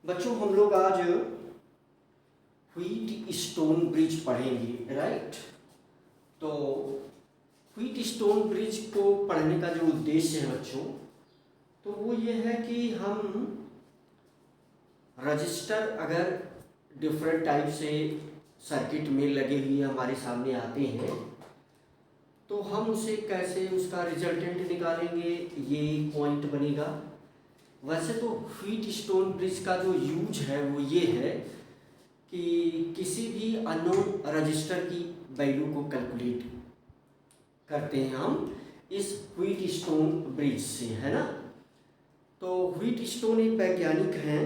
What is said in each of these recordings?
बच्चों हम लोग आज व्हीट स्टोन ब्रिज पढ़ेंगे, राइट। तो व्हीट स्टोन ब्रिज को पढ़ने का जो उद्देश्य है बच्चों, तो वो ये है कि हम रजिस्टर अगर डिफरेंट टाइप से सर्किट में लगे हुए हमारे सामने आते हैं तो हम उसे कैसे उसका रिजल्टेंट निकालेंगे, ये पॉइंट बनेगा। वैसे तो व्हीट स्टोन ब्रिज का जो यूज है वो ये है कि किसी भी अननोन रजिस्टर की वैल्यू को कैलकुलेट करते हैं हम इस व्हीट स्टोन ब्रिज से, है ना। तो व्हीट स्टोन एक वैज्ञानिक हैं।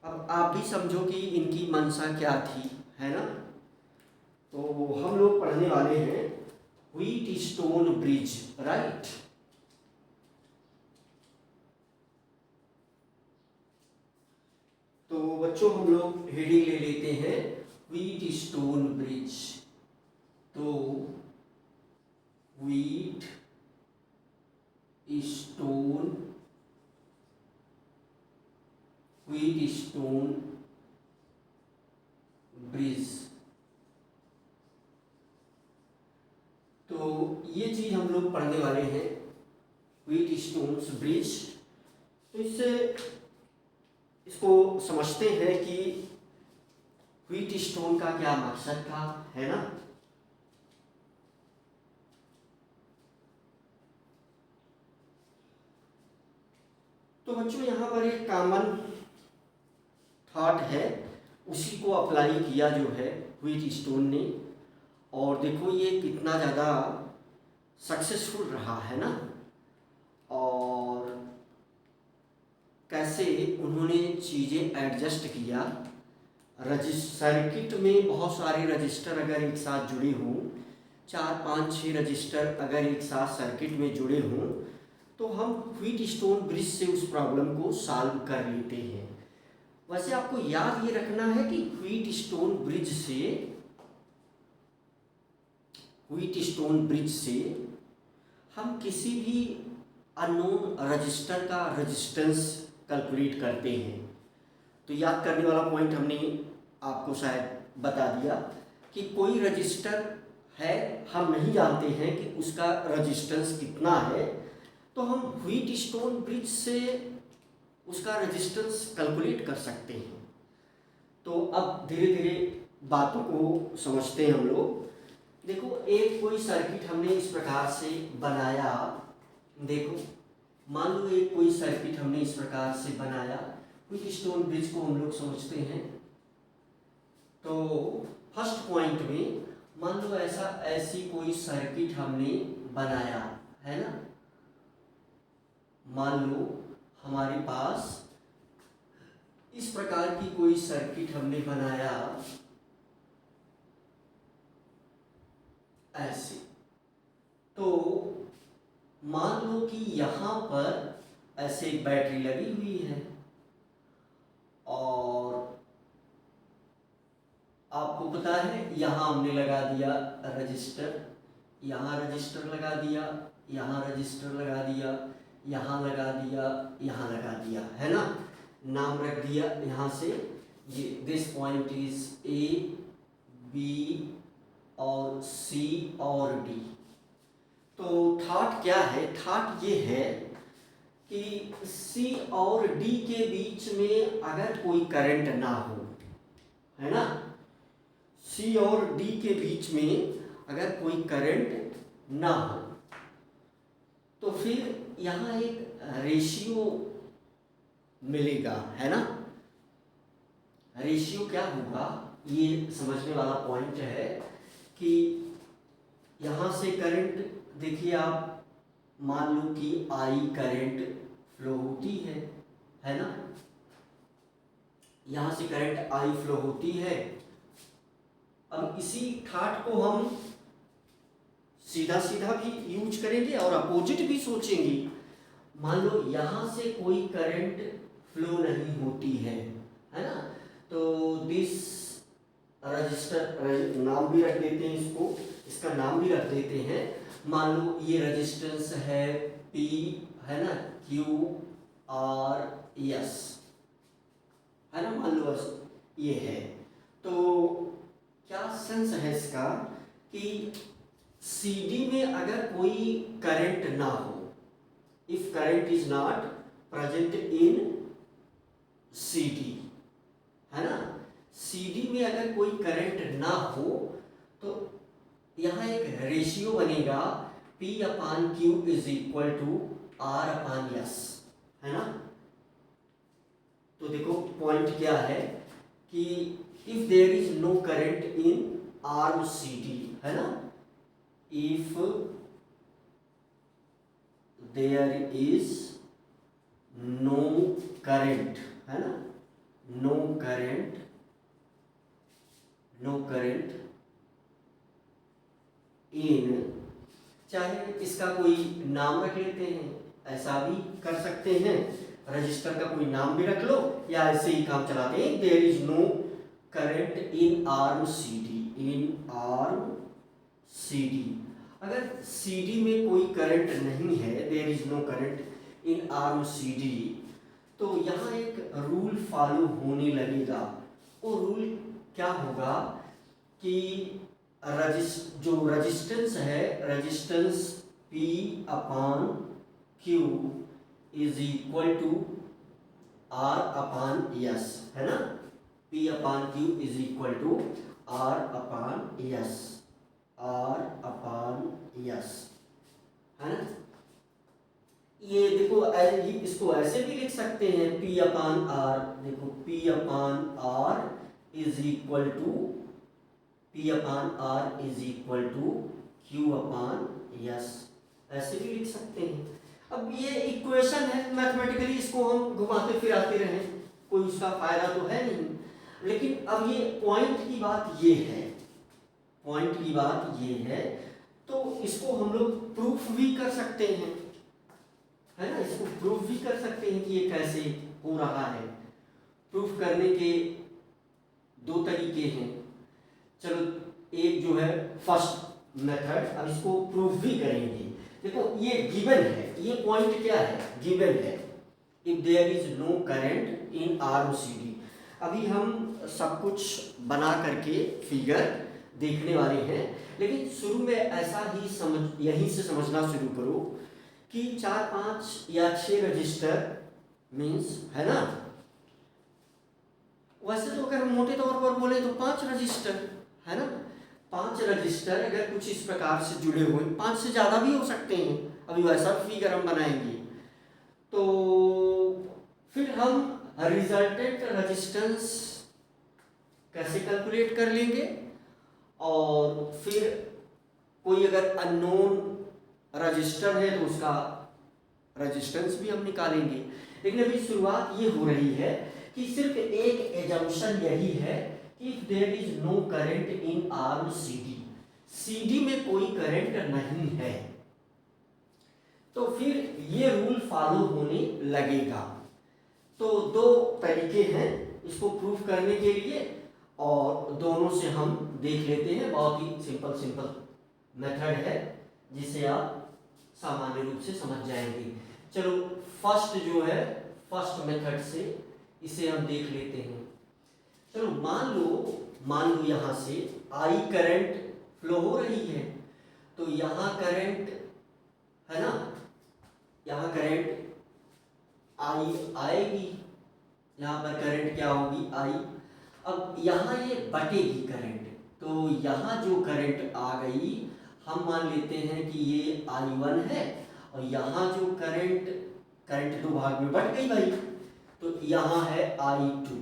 अब आप भी समझो कि इनकी मंशा क्या थी, है ना। तो हम लोग पढ़ने वाले हैं व्हीट स्टोन ब्रिज, राइट। तो बच्चों हम लोग हेडिंग ले लेते हैं व्हीट स्टोन ब्रिज। तो व्हीट स्टोन ब्रिज। तो ये चीज हम लोग पढ़ने वाले हैं व्हीट स्टोन ब्रिज। तो इसको समझते हैं कि व्हीट स्टोन का क्या मकसद था, है ना। तो बच्चों यहाँ पर एक कॉमन थॉट है, उसी को अप्लाई किया जो है व्हीट स्टोन ने, और देखो ये कितना ज़्यादा सक्सेसफुल रहा, है ना। और कैसे उन्होंने चीज़ें एडजस्ट किया। सर्किट में बहुत सारे रजिस्टर अगर एक साथ जुड़े हों, 4 5 6 रजिस्टर अगर एक साथ सर्किट में जुड़े हों, तो हम व्हीट स्टोन ब्रिज से उस प्रॉब्लम को सॉल्व कर लेते हैं। वैसे आपको याद ये रखना है कि व्हीट स्टोन ब्रिज से हम किसी भी अननोन रजिस्टर का रेजिस्टेंस कैलकुलेट करते हैं। तो याद करने वाला पॉइंट हमने आपको शायद बता दिया कि कोई रजिस्टर है, हम नहीं जानते हैं कि उसका रेजिस्टेंस कितना है, तो हम व्हीट स्टोन ब्रिज से उसका रेजिस्टेंस कैलकुलेट कर सकते हैं। तो अब धीरे धीरे बातों को समझते हैं हम लोग। देखो एक कोई सर्किट हमने इस प्रकार से बनाया, देखो मान लो एक कोई सर्किट हमने इस प्रकार से बनाया, व्हीट स्टोन ब्रिज को हम लोग समझते हैं। तो फर्स्ट पॉइंट में मान लो ऐसी कोई सर्किट हमने बनाया, है ना। मान लो हमारे पास इस प्रकार की कोई सर्किट हमने बनाया ऐसे। तो मान लो कि यहाँ पर ऐसे एक बैटरी लगी हुई है और आपको पता है यहाँ हमने लगा दिया रजिस्टर, यहाँ रजिस्टर लगा दिया, यहाँ रजिस्टर लगा दिया, यहाँ लगा दिया, यहाँ लगा दिया, है ना। नाम रख दिया यहाँ से, ये this point is A B और सी और डी। तो थॉट क्या है, थॉट ये है कि सी और डी के बीच में अगर कोई करंट ना हो, है ना, सी और डी के बीच में अगर कोई करंट ना हो, तो फिर यहाँ एक रेशियो मिलेगा, है ना। रेशियो क्या होगा, ये समझने वाला पॉइंट है कि यहाँ से करंट देखिए आप, मान लो कि आई करंट फ्लो होती है ना। यहाँ से करंट आई फ्लो होती है। अब इसी थॉट को हम सीधा सीधा भी यूज करेंगे और अपोजिट भी सोचेंगे। मान लो यहाँ से कोई करंट फ्लो नहीं होती है ना। तो दिस रजिस्टर, नाम भी रख देते हैं इसको, इसका नाम भी रख देते हैं। मान लो ये रेजिस्टेंस है P, है ना, Q R S। है ना, मान लो बस ये है। तो क्या सेंस है इसका कि CD में अगर कोई करंट ना हो, if current is not present in CD, है ना, CD में अगर कोई करंट ना हो तो यहाँ एक रेशियो बनेगा P/Q is equal to R/S, है ना। तो देखो पॉइंट क्या है कि if there is no current in arm CD, है ना, if there is no current, है ना, नो करंट इन, चाहे इसका कोई नाम रख लेते हैं, ऐसा भी कर सकते हैं, रजिस्टर का कोई नाम भी रख लो या ऐसे ही काम चलाते हैं। There is no current in arm CD, अगर CD में कोई करंट नहीं है, there is no current in arm CD, तो यहाँ एक रूल फॉलो होने लगेगा। वो रूल क्या होगा कि जो रजिस्टेंस है, resistance P/Q is equal to R/S, है ना, P/Q is equal to R/S, है ना। ये देखो इसको ऐसे भी लिख सकते हैं P/R, देखो P/R is equal to Q/S, ऐसे भी लिख सकते हैं। अब ये इक्वेशन है, मैथमेटिकली इसको हम घुमाते फिराते रहें, कोई उसका फायदा तो है नहीं। लेकिन अब ये पॉइंट की बात ये है, तो इसको हम लोग प्रूफ भी कर सकते हैं, है ना, इसको प्रूफ भी कर सकते हैं कि ये कैसे हो रहा है। प्रूफ करने के दो तरीके हैं। चलो एक जो है फर्स्ट मेथड, अब इसको प्रूफ भी करेंगे। देखो ये गिवन है, ये पॉइंट क्या है, गिवन है, if there is no current in arm CD। अभी हम सब कुछ बना करके फिगर देखने वाले हैं, लेकिन शुरू में ऐसा ही यहीं से समझना शुरू करो कि 4, 5 या 6 रजिस्टर मीन्स, है ना, वैसे तो अगर मोटे तौर पर बोले तो 5 रजिस्टर, है ना, 5 रजिस्टर अगर कुछ इस प्रकार से जुड़े हुए, 5 से ज़्यादा भी हो सकते हैं, अभी वैसा फिगर हम बनाएंगे। तो फिर हम रिजल्टेंट रेजिस्टेंस कैसे कैलकुलेट कर लेंगे, और फिर कोई अगर अननोन रजिस्टर है तो उसका रेजिस्टेंस भी हम निकालेंगे। लेकिन अभी शुरुआत ये हो रही है कि सिर्फ एक एजम्पशन यही है कि if there is no current in arm CD में कोई करंट नहीं है, तो फिर ये रूल फॉलो होने लगेगा। तो दो तरीके हैं इसको प्रूफ करने के लिए, और दोनों से हम देख लेते हैं। बहुत ही सिंपल मेथड है जिसे आप सामान्य रूप से समझ जाएंगे। चलो फर्स्ट जो है, फर्स्ट मेथड से इसे हम देख लेते हैं। चलो मान लो यहाँ से I करंट फ्लो हो रही है, तो यहाँ करंट, है ना, यहाँ करंट I आएगी, यहाँ पर करंट क्या होगी, I। अब यहाँ ये बटेगी करंट, तो यहाँ जो करंट आ गई, हम मान लेते हैं कि ये I1 है, और यहाँ जो करंट दो भाग में बट गई भाई, तो यहाँ है I2,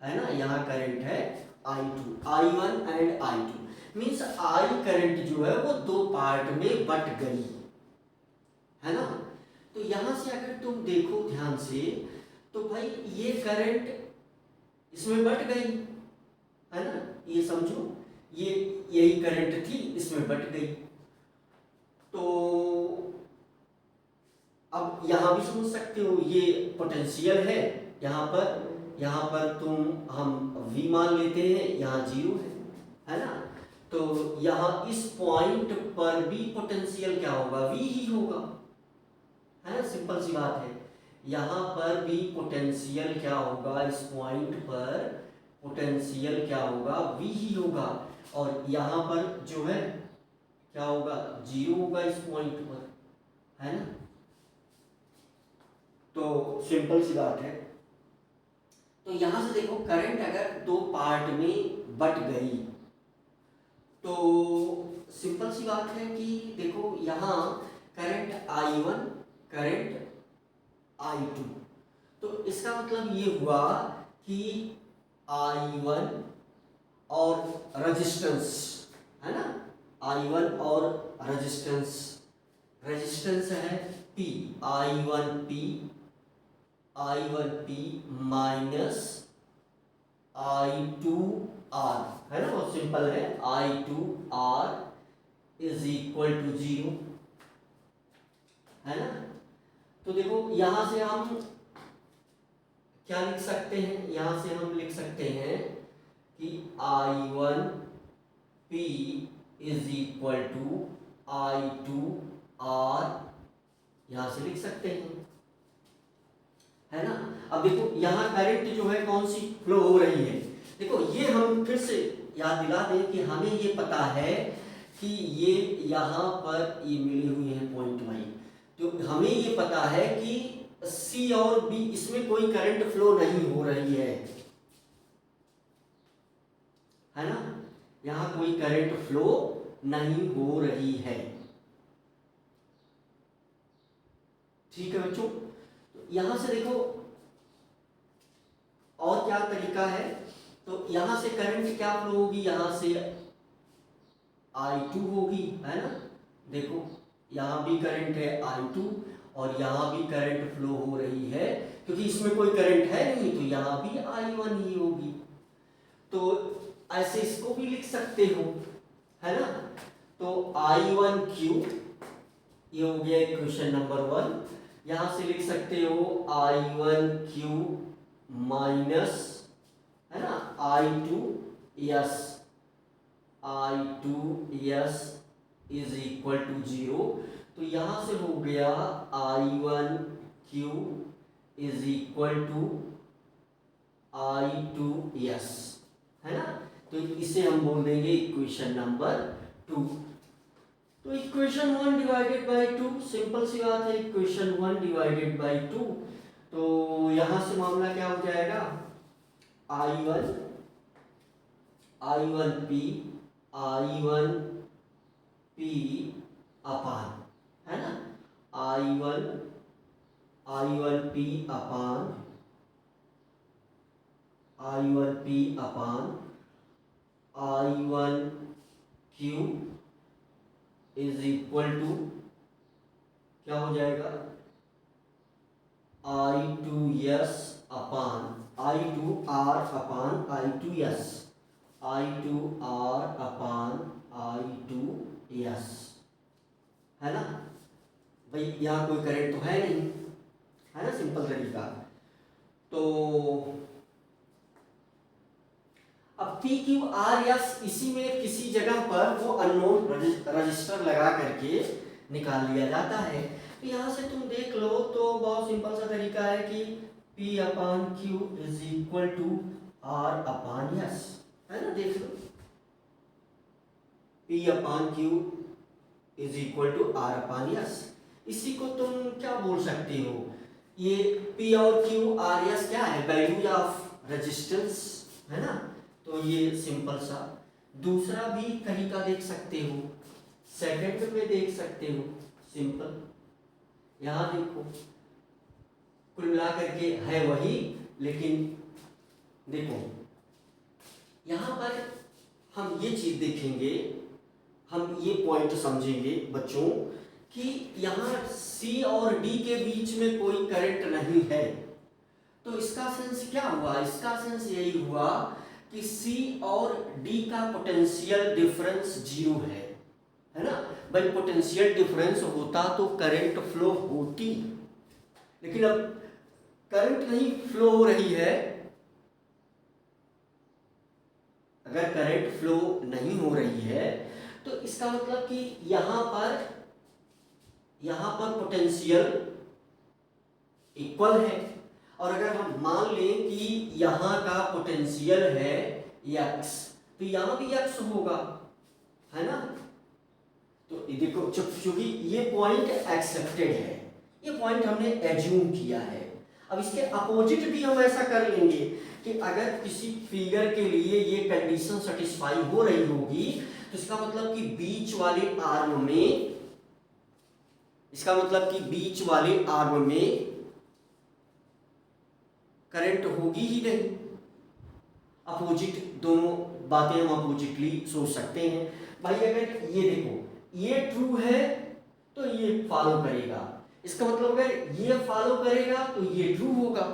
है ना, यहाँ करंट है I2, I1 and I2 means I current जो है वो दो पार्ट में बट गई, है ना। तो यहाँ से अगर तुम देखो ध्यान से, तो भाई ये करंट इसमें बट गई, है ना, ये समझो ये यही करंट थी, इसमें बट गई। तो अब यहाँ भी समझ सकते हो ये पोटेंशियल है, यहाँ पर हम V मान लेते हैं, यहाँ 0 है ना। तो यहाँ इस पॉइंट पर भी पोटेंशियल क्या होगा, V ही होगा, है ना, सिंपल सी बात है। यहाँ पर भी पोटेंशियल क्या होगा, इस पॉइंट पर पोटेंशियल क्या होगा, वी ही होगा। और यहाँ पर जो है क्या होगा, जीरो होगा इस पॉइंट पर, है ना। तो सिंपल सी बात है। तो यहाँ से देखो करंट अगर दो पार्ट में बट गई तो सिंपल सी बात है कि देखो यहाँ करंट I1, करंट I2, तो इसका मतलब ये हुआ कि I1 और रेजिस्टेंस, है ना, I1 और रेजिस्टेंस, रेजिस्टेंस है P, I1P माइनस I2R, है ना, बहुत सिंपल है, I2R इज इक्वल टू 0, है ना। तो देखो यहां से हम क्या लिख सकते हैं, यहां से हम लिख सकते हैं कि I1P is equal to I2R, यहां से लिख सकते हैं, है ना। अब देखो यहाँ करंट जो है कौन सी फ्लो हो रही है, देखो ये हम फिर से याद दिला दें कि हमें ये पता है कि ये यहाँ पर ये मिली हुई है पॉइंट वाई, तो हमें ये पता है कि सी और बी इसमें कोई करंट फ्लो नहीं हो रही है ना, यहाँ कोई करंट फ्लो नहीं हो रही है। ठीक है बच्चों, तो यहां से देखो और क्या तरीका है, तो यहां से करंट क्या फ्लो होगी, यहां से I2 होगी, है ना। देखो यहां भी करंट है I2 और यहां भी करंट फ्लो हो रही है, क्योंकि इसमें कोई करंट है नहीं तो यहां भी I1 ही होगी। तो ऐसे इसको भी लिख सकते हो, है ना। तो I1Q, ये हो गया इक्वेशन नंबर 1। यहां से लिख सकते हो I1Q माइनस, है ना, I2S इज इक्वल टू 0। तो यहां से हो गया I1Q is equal to I2S, है ना। तो इसे हम बोल देंगे इक्वेशन नंबर 2। तो इक्वेशन 1 डिवाइडेड बाय 2, सिंपल सी बात है, इक्वेशन 1 डिवाइडेड बाय 2। तो यहां से मामला क्या हो जाएगा, I1P अपान, है ना, I1P upon I1Q is equal to क्या हो जाएगा, I2S अपान I2R अपान I2S, I2R अपान I2S, है ना। भाई यहाँ कोई करंट तो है नहीं, है ना, सिंपल तरीका। तो अब PQRS इसी में किसी जगह पर वो अननोन रजिस्टर लगा करके निकाल लिया जाता है। तो यहाँ से तुम देख लो तो बहुत सिंपल सा तरीका है कि P upon Q is equal to R upon S, है ना, देख लो P upon Q is equal to R upon S। इसी को तुम क्या बोल सकते हो, ये P और Q R S क्या है, वैल्यूज ऑफ रेजिस्टेंस, है ना। तो ये सिंपल सा दूसरा भी तरीका देख सकते हो, सेकंड में देख सकते हो, सिंपल। यहां देखो कुल मिला करके है वही, लेकिन देखो यहां पर हम ये चीज देखेंगे, हम ये पॉइंट समझेंगे बच्चों कि यहाँ C और D के बीच में कोई करंट नहीं है। तो इसका सेंस क्या हुआ, इसका सेंस यही हुआ कि C और D का पोटेंशियल डिफरेंस 0 है ना। भाई पोटेंशियल डिफरेंस होता तो करंट फ्लो होती, लेकिन अब करंट नहीं फ्लो हो रही है। अगर करंट फ्लो नहीं हो रही है तो इसका मतलब कि यहां पर पोटेंशियल इक्वल है। और अगर हम मान लें कि यहाँ का पोटेंशियल है x, तो यहाँ भी x होगा, है ना। तो ये देखो, चूंकि ये पॉइंट एक्सेप्टेड है, ये पॉइंट हमने एज्यूम किया है। अब इसके अपोजिट भी हम ऐसा कर लेंगे कि अगर किसी फिगर के लिए ये कंडीशन सेटिस्फाई हो रही होगी, तो इसका मतलब कि बीच वाले आर्म में, इसका मतलब कि बीच वाले आर्म में करंट होगी ही नहीं। अपोजिट दोनों बातें हम अपोजिटली सोच सकते हैं। भाई अगर ये देखो, ये ट्रू है तो ये फॉलो करेगा, इसका मतलब अगर ये फॉलो करेगा तो ये ट्रू होगा।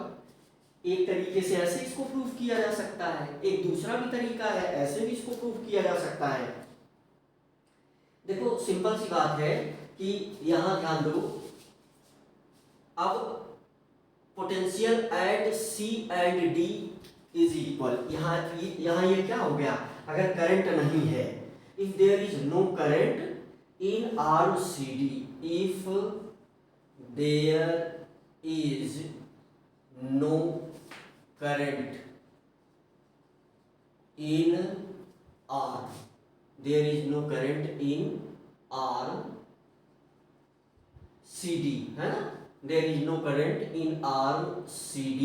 एक तरीके से ऐसे इसको प्रूव किया जा सकता है, एक दूसरा भी तरीका है, ऐसे भी इसको प्रूव किया जा सकता है। देखो सिंपल सी बात है कि यहां ध्यान दो, अब potential at C and D is equal, यहाँ ये क्या हो गया, अगर करंट नहीं है, if there is no current in RCD, if there is no current in R, there is no current in RCD, है ना, there is no current in RCD,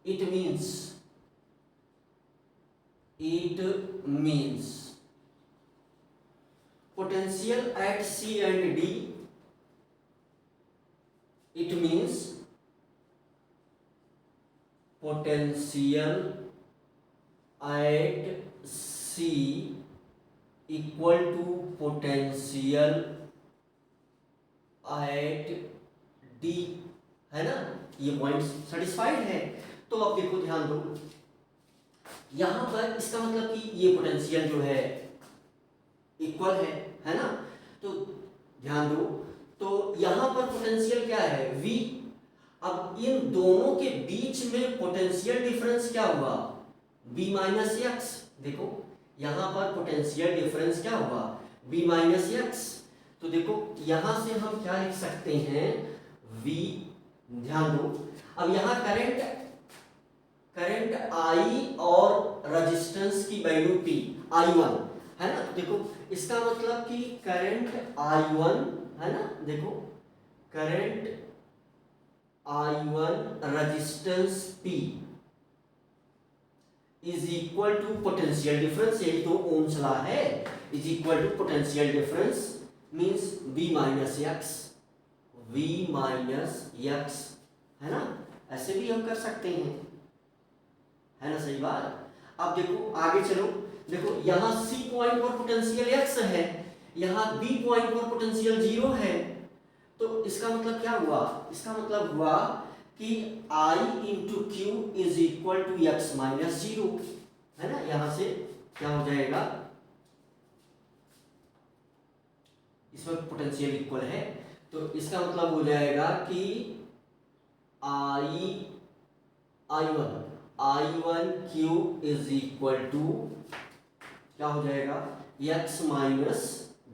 it means potential at C and D, it means potential at C equal to potential at D, है ना। ये point satisfied है। तो अब देखो ध्यान दो, यहां पर इसका मतलब कि ये पोटेंशियल जो है इक्वल है ना। तो ध्यान दो, तो यहां पर पोटेंशियल क्या है, V। अब इन दोनों के बीच में पोटेंशियल डिफरेंस क्या हुआ, B माइनस एक्स। देखो यहां पर पोटेंशियल डिफरेंस क्या हुआ, B माइनस एक्स। तो देखो यहां से हम क्या लिख सकते हैं, V, ध्यान दो, अब यहां करंट I और रेजिस्टेंस की वैल्यू P, I1 है ना। देखो इसका मतलब कि करंट I1 है ना, देखो current I1 resistance P is equal to potential difference, यही तो ओम्स लॉ है, is equal to potential difference means V minus x, V minus x, है ना। ऐसे भी हम कर सकते हैं, है ना, सही बात। अब देखो आगे चलो, देखो यहाँ C पॉइंट पर पोटेंशियल x है, यहाँ B पॉइंट पर पोटेंशियल 0 है। तो इसका मतलब क्या हुआ, इसका मतलब हुआ कि I into Q is equal to x minus 0, है ना। यहां से क्या हो जाएगा, इस वक्त पोटेंशियल इक्वल है, तो इसका मतलब हो जाएगा कि I1 Q is equal to क्या हो जाएगा, x माइनस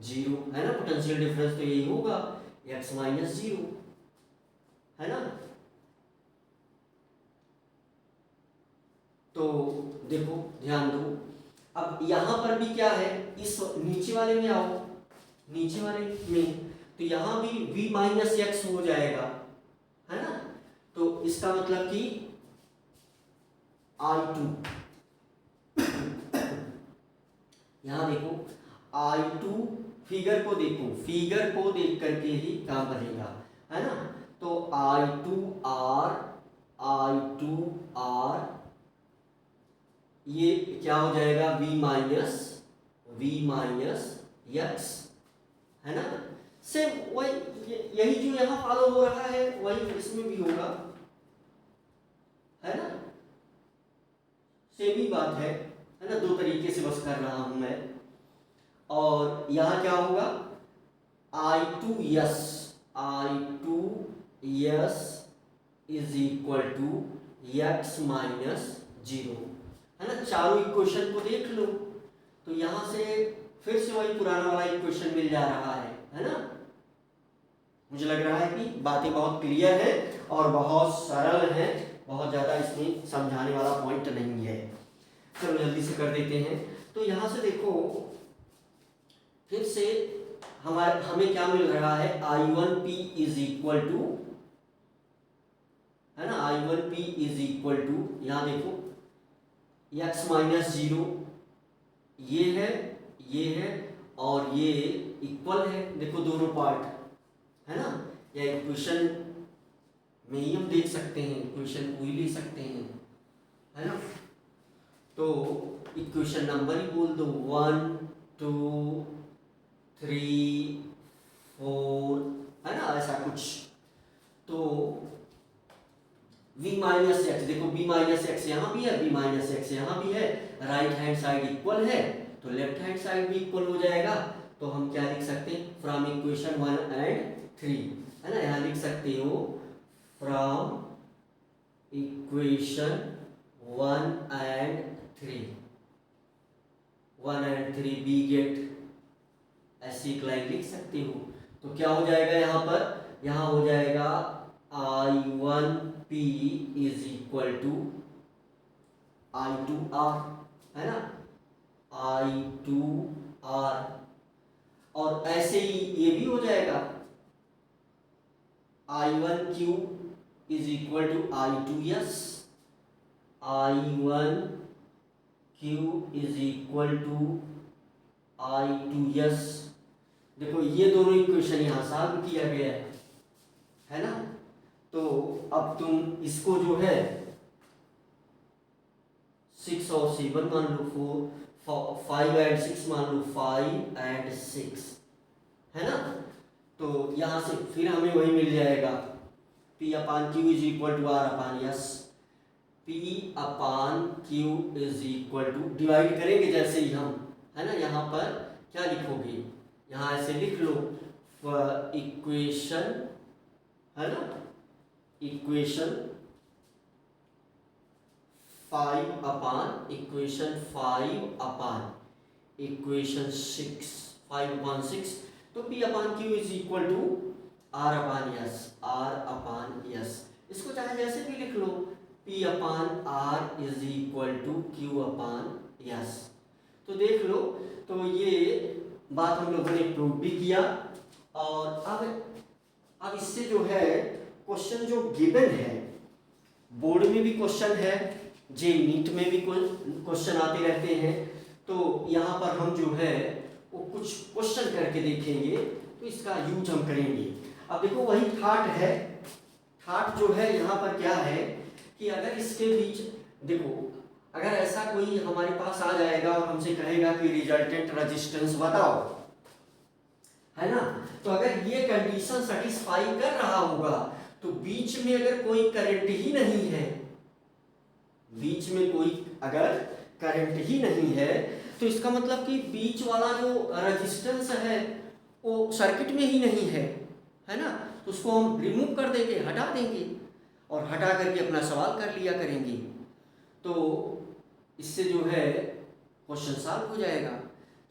0, है ना। पोटेंशियल डिफरेंस तो यही होगा, x माइनस 0, है ना। तो देखो ध्यान दो, अब यहां पर भी क्या है, इस नीचे वाले में आओ, नीचे वाले में, तो यहां भी v माइनस एक्स हो जाएगा, है ना। तो इसका मतलब कि I2, यहां देखो I2, फिगर को देखो, फिगर को देख करके ही काम बनेगा, है ना। तो I2R ये क्या हो जाएगा, V माइनस एक्स, है ना। सेम वही, यही जो यहाँ फॉलो हो रहा है वही इसमें भी होगा, है ना। सेम ही बात है ना, दो तरीके से बस कर रहा हूं मैं। और यहाँ क्या होगा, I2 is equal to x minus 0, है ना। चारों इक्वेशन को देख लो, तो यहां से फिर से वही पुराना वाला इक्वेशन मिल जा रहा है ना। मुझे लग रहा है कि बातें बहुत क्लियर हैं और बहुत सरल हैं, बहुत ज़्यादा इसमें समझाने वाला पॉइंट नहीं है। चलो जल्दी से कर देते हैं। तो यहाँ से देखो फिर से हमें क्या मिल रहा है, I1P इज इक्वल टू, है ना, I1P इज इक्वल टू, यहाँ देखो x माइनस 0, ये है और ये इक्वल है। देखो दोनों पार्ट, है ना, या इक्वेशन में ही हम देख सकते हैं, इक्वेशन को ही ले सकते हैं, है ना। तो इक्वेशन नंबर ही बोल दो, 1 2 3 4, है ना, ऐसा कुछ। तो v माइनस एक्स, देखो b माइनस एक्स यहाँ भी है, b माइनस एक्स यहाँ भी है, राइट हैंड साइड इक्वल है तो लेफ्ट हैंड साइड भी इक्वल हो जाएगा। तो हम क्या लिख सकते हैं, फ्रॉम इक्वेशन 1 एंड 3, है ना, यहाँ लिख सकते हो from equation 1 and 3 we get, ऐसी एक लाइन लिख सकते हो। तो क्या हो जाएगा यहाँ पर, यहाँ हो जाएगा I1P is equal to I2R, है ना, I2R। और ऐसे ही ये भी हो जाएगा I1Q is equal to I2S, I1Q is equal to I2S। देखो ये दोनों इक्वेशन यहाँ सॉल्व किया गया है ना। तो अब तुम इसको जो है 6 और 7 मान लो, 5 एंड 6 मान लो, 5 एंड 6, है ना। तो यहाँ से फिर हमें वही मिल जाएगा, P upon Q is equal to R upon S। P upon Q is equal to, divide करेंगे जैसे ही हम, है ना, यहाँ पर क्या लिखोगे, यहाँ ऐसे लिख लो, इक्वेशन, है ना, इक्वेशन 5 अपान इक्वेशन 6, 5 अपान 6। तो P upon Q is equal to R upon S। इसको चाहे जैसे भी लिख लो, P upon R is equal to Q upon S। तो देख लो, तो ये बात हम लोगों ने प्रूव भी किया। और अब इससे जो है क्वेश्चन जो गिवन है, बोर्ड में भी क्वेश्चन है, जे नीट में भी क्वेश्चन आते रहते हैं। तो यहाँ पर हम जो है वो कुछ क्वेश्चन करके देखेंगे, तो इसका यूज हम करेंगे। अब देखो वही थाट है, थाट जो है यहाँ पर क्या है कि अगर इसके बीच देखो, अगर ऐसा कोई हमारे पास आ जाएगा और हमसे कहेगा कि रिजल्टेंट रेजिस्टेंस बताओ, है ना, तो अगर ये कंडीशन सेटिस्फाई कर रहा होगा तो बीच में अगर कोई करंट ही नहीं है, बीच में कोई अगर करंट ही नहीं है, तो इसका मतलब कि बीच वाला जो रेजिस्टेंस है वो सर्किट में ही नहीं है ना। तो उसको हम रिमूव कर देंगे, हटा देंगे, और हटा करके अपना सवाल कर लिया करेंगे। तो इससे जो है क्वेश्चन सॉल्व हो जाएगा।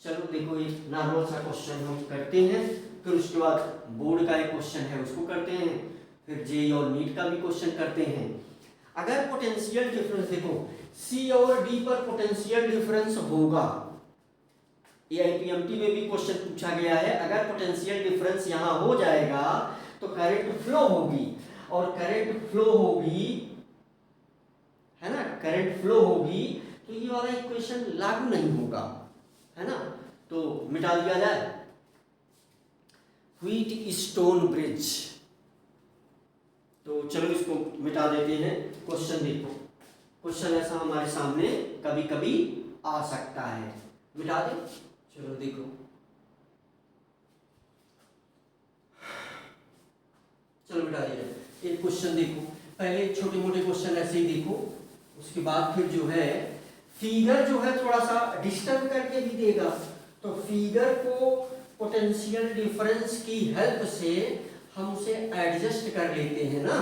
चलो देखो एक नॉर्मल सा क्वेश्चन हम करते हैं, फिर उसके बाद बोर्ड का एक क्वेश्चन है उसको करते हैं, फिर जे और नीट का भी क्वेश्चन करते हैं। अगर पोटेंशियल डिफरेंस देखो सी और डी पर पोटेंशियल डिफरेंस होगा, AIPMT में भी क्वेश्चन पूछा गया है, अगर पोटेंशियल डिफरेंस यहाँ हो जाएगा तो करंट फ्लो होगी, और करंट फ्लो होगी, है ना, करंट फ्लो होगी, तो ये वाला इक्वेशन लागू नहीं होगा, है ना। तो मिटा दिया जाए, व्हीट स्टोन ब्रिज। तो चलो इसको मिटा देते हैं। क्वेश्चन देखो, क्वेश्चन ऐसा हमारे सामने कभी कभी आ सकता है, मिटा दे। चलो देखो, चलो मिटा दिया। एक क्वेश्चन देखो, पहले छोटे मोटे क्वेश्चन ऐसे ही देखो, उसके बाद फिर जो है फिगर जो है थोड़ा सा डिस्टर्ब करके भी देगा, तो फिगर को पोटेंशियल डिफरेंस की हेल्प से हम उसे एडजस्ट कर लेते हैं ना।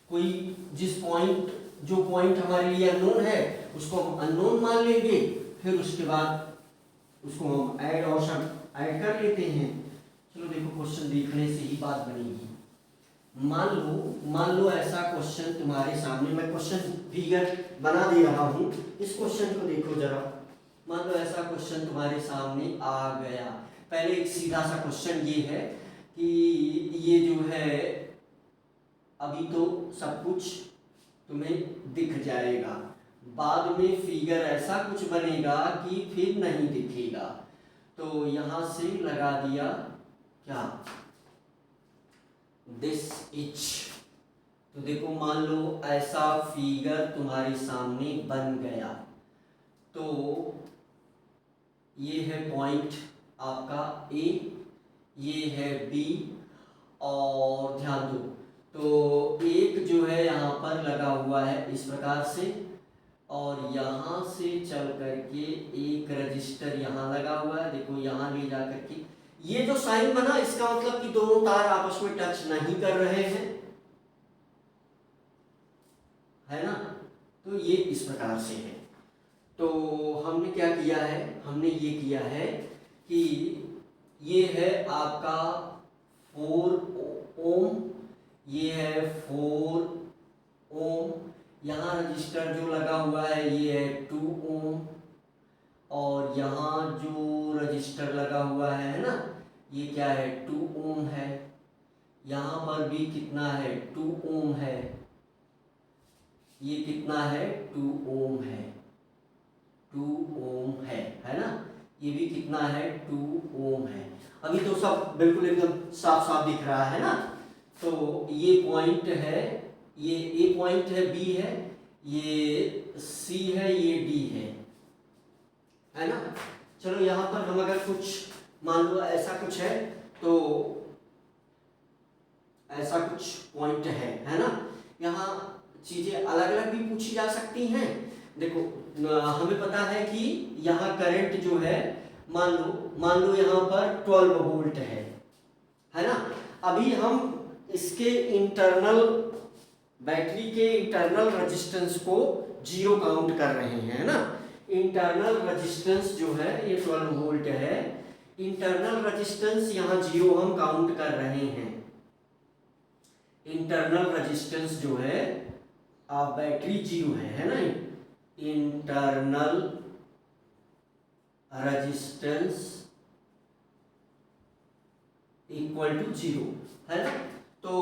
कोई जिस पॉइंट, जो पॉइंट हमारे लिए अननोन है उसको हम अननोन मान लेंगे, फिर उसके बाद उसको हम ऐड और सब ऐड कर लेते हैं। चलो देखो, क्वेश्चन देखने से ही बात बनेगी। मान लो ऐसा क्वेश्चन तुम्हारे सामने, मैं क्वेश्चन फिगर बना दे रहा हूँ, इस क्वेश्चन को देखो जरा। मान लो ऐसा क्वेश्चन तुम्हारे सामने आ गया। पहले एक सीधा सा क्वेश्चन ये है कि ये जो है अभी तो सब कुछ तुम्हें दिख जाएगा, बाद में फिगर ऐसा कुछ बनेगा कि फिर नहीं दिखेगा। तो यहां से लगा दिया क्या, दिस इज। तो देखो, मान लो ऐसा फिगर तुम्हारे सामने बन गया। तो ये है पॉइंट आपका ए, ये है बी, और ध्यान दो तो एक जो है यहाँ पर लगा हुआ है इस प्रकार से, और यहाँ से चल करके एक रजिस्टर यहाँ लगा हुआ है। देखो यहाँ ले जा करके ये जो साइन बना, इसका मतलब कि दोनों तार आपस में टच नहीं कर रहे हैं, है ना। तो ये इस प्रकार से है। तो हमने क्या किया है, हमने ये किया है कि ये है आपका 4 ओम, ये है 4 ओम, यहाँ रजिस्टर जो लगा हुआ है ये है 2 ओम, और यहाँ जो रजिस्टर लगा हुआ है ना, ये क्या है 2 ओम है। यहाँ पर भी कितना है 2 ओम है, ये कितना है 2 ओम है, 2 ओम है ना। ये भी कितना है 2 ओम है। अभी तो सब बिल्कुल एकदम साफ साफ दिख रहा है ना। तो ये पॉइंट है, ये ए पॉइंट है, बी है, ये सी है, ये डी है ना। चलो यहाँ पर हम अगर कुछ मान लो ऐसा कुछ है, तो ऐसा कुछ पॉइंट है ना। यहाँ चीजें अलग अलग भी पूछी जा सकती हैं। देखो हमें पता है कि यहाँ करंट जो है, मान लो यहाँ पर 12 वोल्ट है ना। अभी हम इसके इंटरनल, बैटरी के इंटरनल रेजिस्टेंस को 0 काउंट कर रहे हैं ना। इंटरनल रेजिस्टेंस जो है ये 12 वोल्ट है, इंटरनल रेजिस्टेंस यहाँ 0 हम काउंट कर रहे हैं। इंटरनल रेजिस्टेंस जो है बैटरी 0 है ना। इंटरनल रेजिस्टेंस इक्वल टू 0 है ना। तो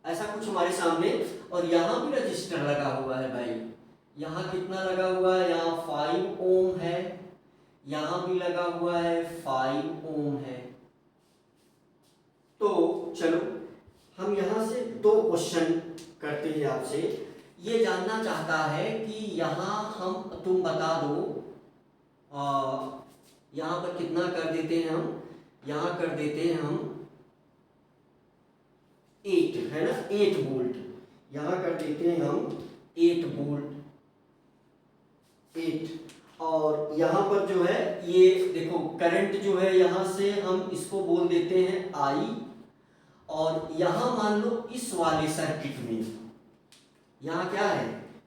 ऐसा कुछ हमारे सामने, और यहाँ भी रजिस्टर लगा हुआ है भाई। यहाँ कितना लगा हुआ है, यहाँ 5 ओम है, यहाँ भी लगा हुआ है 5 ओम है। तो चलो हम यहाँ से 2 क्वेश्चन करते हैं आपसे। ये जानना चाहता है कि यहाँ तुम बता दो, यहाँ पर कितना कर देते हैं हम, यहाँ कर देते हैं हम 8 है ना, 8 वोल्ट। यहाँ कर देते हैं हम 8 वोल्ट, 8। और यहाँ पर जो है ये देखो करंट जो है, यहाँ से हम इसको बोल देते हैं I। और यहाँ मान लो इस वाले सर्किट में यहाँ क्या है,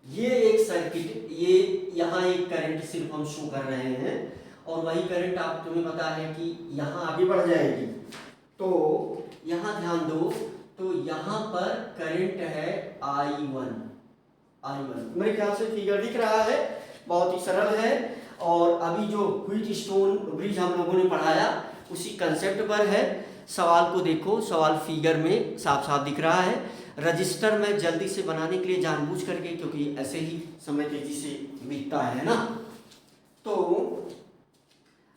ये एक सर्किट, ये यहाँ एक करंट सिर्फ हम शो कर रहे हैं, और वही करंट आप तुम्हें पता है कि यहाँ आगे बढ़ जाएगी। तो यहाँ ध्यान दो, तो यहाँ पर करंट है I1। मेरे ख्याल से फिगर दिख रहा है, बहुत ही सरल है। और अभी जो व्हीटस्टोन ब्रिज हम लोगों ने पढ़ाया उसी कंसेप्ट पर है। सवाल को देखो, सवाल फिगर में साफ साफ दिख रहा है। रजिस्टर में जल्दी से बनाने के लिए जानबूझ करके, क्योंकि ऐसे ही समय तेजी से बीतता है ना, तो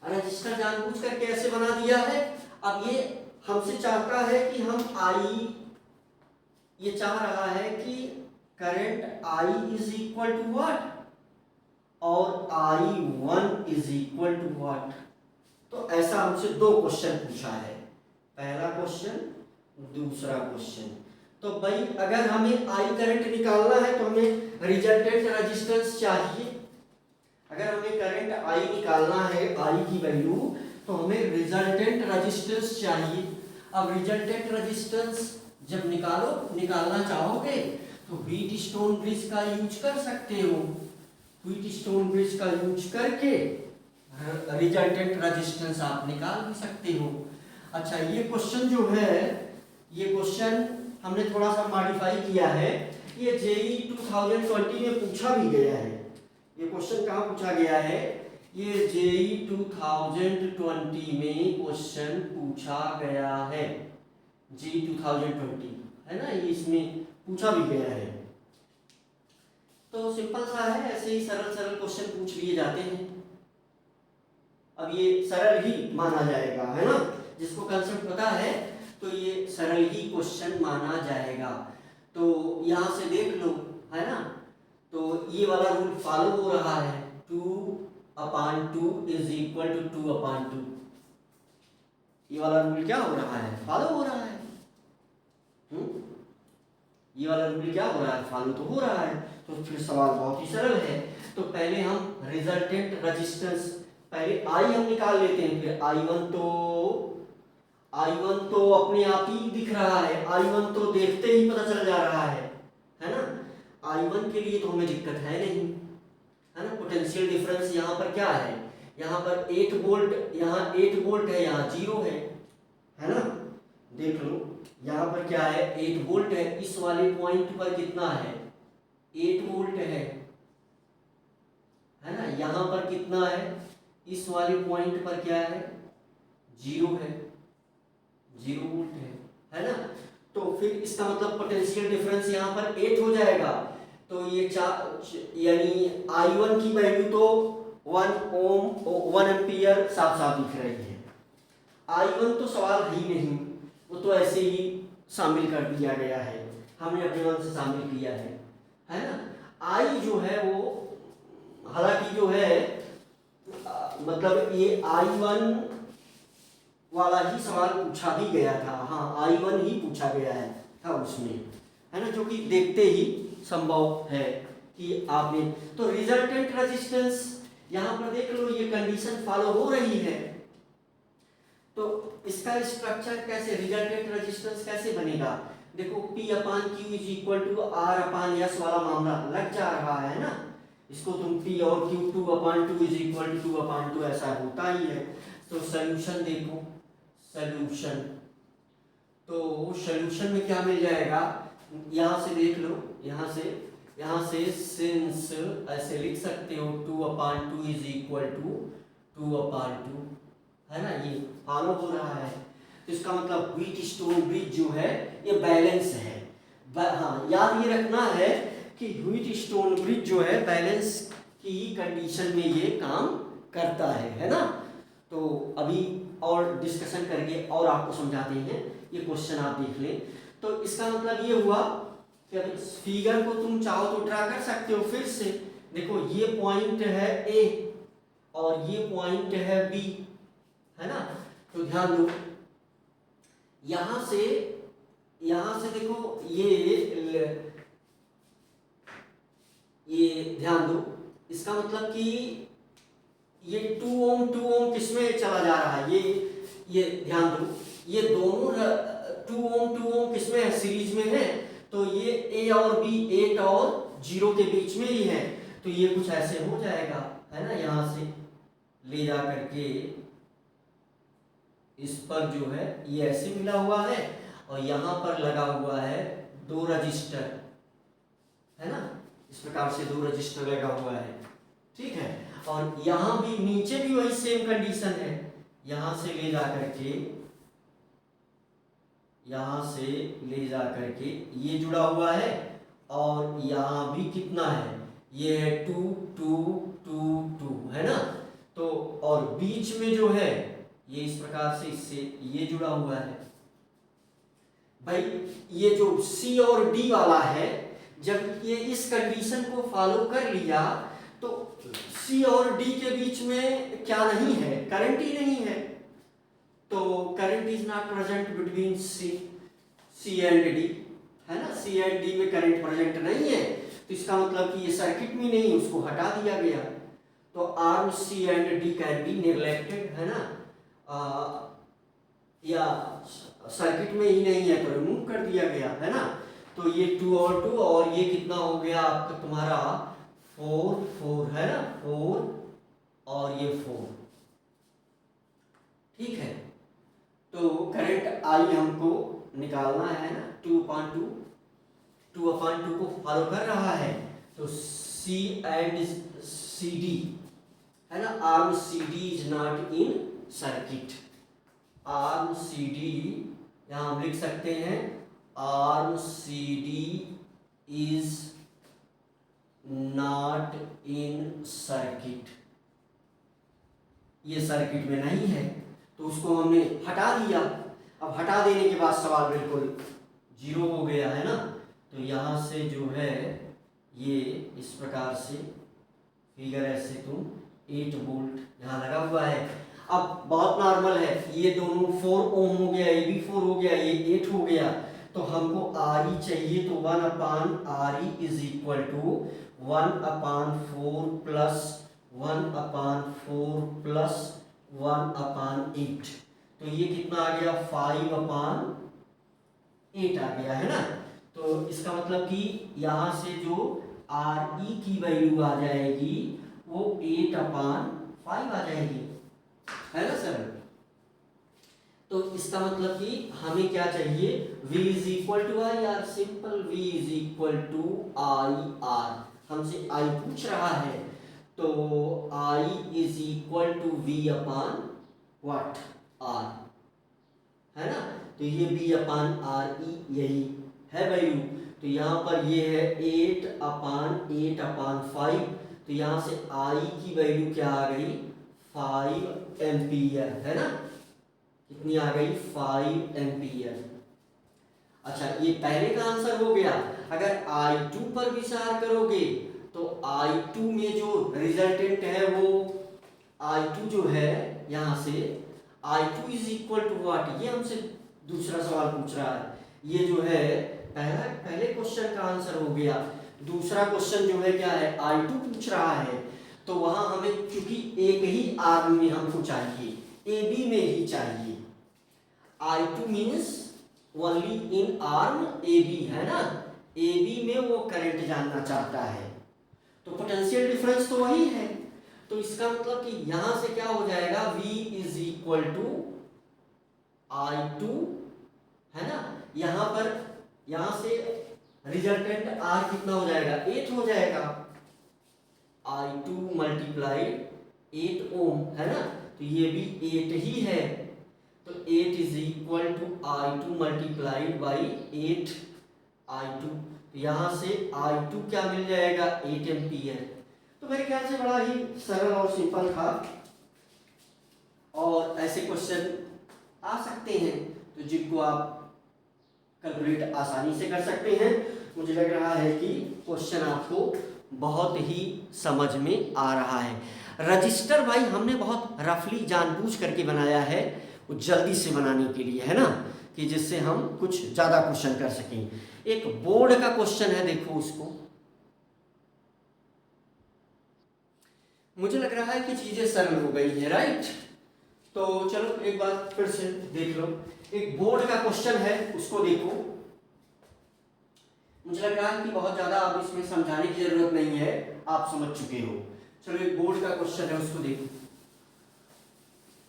रजिस्टर जानबूझ करके ऐसे बना दिया है। अब ये हमसे चाहता है कि हम ये चाह रहा है कि current I is equal to what, और I1 is equal to what. तो ऐसा हमसे 2 क्वेश्चन पूछा है, पहला क्वेश्चन, दूसरा क्वेश्चन। तो भाई अगर हमें I करंट निकालना है तो हमें रिजल्टेंट रेजिस्टेंस चाहिए। अगर हमें करंट I निकालना है, I की वैल्यू, तो हमें रिजल्टेंट रेजिस्टेंस चाहिए। अब रिजल्टेंट रेजिस्टेंस जब निकालना चाहोगे तो व्हीटस्टोन ब्रिज का यूज कर सकते हो। व्हीटस्टोन ब्रिज का यूज करके रिजल्टेंट रेजिस्टेंस आप निकाल भी सकते हो। अच्छा, ये क्वेश्चन जो है, ये क्वेश्चन हमने थोड़ा सा मॉडिफाई किया है। ये जेई 2020 में पूछा भी गया है। ये क्वेश्चन कहाँ पूछा गया है? ये जेई 2020 में क्वेश्चन पूछा गया है। जेई 2020 है ना, ये इसमें पूछा भी गया है। तो सिंपल सा है, ऐसे ही सरल सरल क्वेश्चन पूछ लिए जाते हैं। अब ये सरल ही माना जाएगा, है ना, जिसको कंसेप्ट पता है तो ये सरल ही क्वेश्चन माना जाएगा। तो यहाँ से देख लो, है ना, तो ये वाला रूल फॉलो हो रहा है, 2/2 इज इक्वल टू 2/2। ये वाला रूल क्या हो रहा है? फॉलो हो रहा है। ये वाला रूल क्या हो रहा है? फॉलो तो हो रहा है। तो फिर सवाल बहुत ही सरल है। तो पहले हम रिजल्टेंट रेजिस्टेंस, पहले आई हम निकाल लेते हैं। फिर I1 तो अपने आप ही दिख रहा है, I1 तो देखते ही पता चल जा रहा है ना। I1 के लिए तो हमें दिक्कत है नहीं, है ना। पोटेंशियल डिफरेंस यहाँ पर क्या है? यहाँ पर 8 वोल्ट, यहाँ 8 वोल्ट है, यहाँ 0 है ना। देख लो यहाँ पर क्या है, 8 वोल्ट है। इस वाले पॉइंट पर कितना है? 8 वोल्ट है ना। यहाँ पर कितना है? इस वाले पॉइंट पर क्या है? 0 है, 0 वोल्ट है ना। तो फिर इसका मतलब पोटेंशियल डिफरेंस यहाँ पर 8 हो जाएगा। तो ये यानी I1 की वैल्यू तो 1 ओम 1 एम्पियर साफ साफ दिख रही है। I1 तो सवाल ही नहीं, वो तो ऐसे ही शामिल कर दिया गया है, हमने अपने मन से शामिल किया है ना। I जो है वो, हालांकि जो है मतलब ये I1 वाला ही सवाल पूछा भी गया था। हाँ, I1 ही पूछा गया है था उसमें, है ना, जो कि देखते ही संभव है कि आपने। तो रिजल्टेंट रेजिस्टेंस यहाँ पर देख लो, ये कंडीशन फॉलो हो रही है। तो इसका स्ट्रक्चर कैसे, रिजल्टेंट रेजिस्टेंस कैसे बनेगा? देखो, P/Q is equal to R/S वाला मामला लग जा रहा है ना। इसको तुम P और Q 2/2 इज इक्वल टू 2/2 ऐसा होता ही है। तो सॉल्यूशन देखो, सॉल्यूशन, तो सॉल्यूशन में क्या मिल जाएगा? यहाँ से देख लो, यहाँ से सिंस ऐसे लिख सकते हो 2/2 इज इक्वल टू 2/2, है ना। ये फॉलो हो रहा है। तो इसका मतलब व्हीटस्टोन ब्रिज जो है ये बैलेंस है। हाँ, याद ये रखना है कि व्हीटस्टोन ब्रिज जो है बैलेंस की कंडीशन में ये काम करता है ना। तो अभी और डिस्कशन करके और आपको समझाते हैं, ये क्वेश्चन आप देख लें। तो इसका मतलब ये हुआ कि अब इस फिगर को तुम चाहो तो ड्रा कर सकते हो फिर से। देखो, ये पॉइंट है A और ये पॉइंट है B, है ना। तो ध्यान दो, यहां से देखो, ये ध्यान दो, इसका मतलब कि ये 2 ओम किसमें चला जा रहा है? ये ध्यान दो, ये दोनों 2 ओम किसमें है? सीरीज में है। तो ये A और B 8 और 0 के बीच में ही है। तो ये कुछ ऐसे हो जाएगा, है ना। यहां से ले जा करके इस पर जो है ये ऐसे मिला हुआ है और यहाँ पर लगा हुआ है 2 रजिस्टर, है ना। इस प्रकार से 2 रजिस्टर लगा हुआ है, ठीक है। और यहाँ भी नीचे भी वही सेम कंडीशन है। यहाँ से ले जा करके ये जुड़ा हुआ है और यहाँ भी कितना है? ये है 2 2 2 2, है ना। तो और बीच में जो है ये इस प्रकार से इससे ये जुड़ा हुआ है। भाई, ये जो C और D वाला है, जब ये इस कंडीशन को फॉलो कर लिया तो C और D के बीच में क्या नहीं है? करंट ही नहीं है। तो current is not present between C and D, है ना। C एंड D में करंट प्रेजेंट नहीं है। तो इसका मतलब कि ये सर्किट में नहीं, उसको हटा दिया गया। तो arm C and D can be neglected, है ना। या सर्किट में ही नहीं है तो रिमूव कर दिया गया, है ना। तो ये 2 और 2 और ये कितना हो गया आपका तुम्हारा 4 4, है ना, 4 और ये 4, ठीक है। तो करंट आई हमको निकालना है ना, 2/2, 2/2 को फॉलो कर रहा है। तो सी एंड सी डी है ना, arm C D is not in circuit. Arm C D यहाँ हम लिख सकते हैं, arm C D is not in circuit. ये सर्किट में नहीं है, तो उसको हमने हटा दिया। अब हटा देने के बाद सवाल बिल्कुल जीरो हो गया है ना। तो यहाँ से जो है ये इस प्रकार से फिगर ऐसे तुम 8 वोल्ट यहाँ लगा हुआ है। अब बहुत नॉर्मल है, ये दोनों 4 ओम हो गया, ये भी 4 हो गया, ये 8 हो गया। तो हमको आर ई चाहिए, तो 1/RE is equal to 1/4 plus 1/4 plus 1/8। तो ये कितना आ गया, 5/8 आ गया है ना। तो इसका मतलब कि यहाँ से जो आर ई की वैल्यू आ जाएगी वो 8/5 आ जाएगी, है ना सर। तो इसका मतलब कि हमें क्या चाहिए, V is equal to I R, simple V is equal to I R. हमसे आई पूछ रहा है, तो I is equal to V/what R, है ना। तो ये V/RE यही है वैल्यू। तो यहाँ पर ये है 8/8/5। तो यहाँ से I की वैल्यू क्या आ गई, 5 एम्पियर, है ना। कितनी आ गई, 5 एम्पियर। अच्छा, ये पहले का आंसर हो गया। अगर I2 पर विचार करोगे तो I2 में जो रिजल्टेंट है वो I2 जो है यहाँ से I2 is equal to what, ये हमसे दूसरा सवाल पूछ रहा है। ये जो है पहले क्वेश्चन का आंसर हो गया। दूसरा क्वेश्चन जो है क्या है, I2 पूछ रहा है। तो वहां हमें चूंकि एक ही आर्म में हमको चाहिए, AB में ही चाहिए। I2 means only in arm AB, है ना। AB में वो करंट जानना चाहता है, तो पोटेंशियल डिफरेंस तो वही है। तो इसका मतलब कि यहां से क्या हो जाएगा, V is equal to I2, है ना। यहां से रिजल्टेंट R कितना हो जाएगा, 8 हो जाएगा। I2 मल्टीप्लाइड 8 ओम, है ना। तो ये भी 8 ही है। तो 8 is equal to I2 multiplied by 8 I2। तो यहां से I2 क्या मिल जाएगा, 8 एम्पियर। तो मेरे ख्याल से बड़ा ही सरल और सिंपल था, और ऐसे क्वेश्चन आ सकते हैं तो जिनको आप कैलकुलेट आसानी से कर सकते हैं। मुझे लग रहा है कि क्वेश्चन आपको बहुत ही समझ में आ रहा है। रजिस्टर भाई हमने बहुत रफली जानबूझ करके बनाया है, वो जल्दी से बनाने के लिए, है ना, कि जिससे हम कुछ ज़्यादा क्वेश्चन कर सकें। एक बोर्ड का क्वेश्चन है, देखो उसको। मुझे लग रहा है कि चीज़ें सरल हो गई हैं, राइट। तो चलो एक बार फिर से देख लो। एक बोर्ड का क्वेश्चन है, उसको देखो। मुझे लग रहा है कि बहुत ज़्यादा आप इसमें समझाने की जरूरत नहीं है, आप समझ चुके हो। चलो एक बोर्ड का क्वेश्चन है, उसको देखो।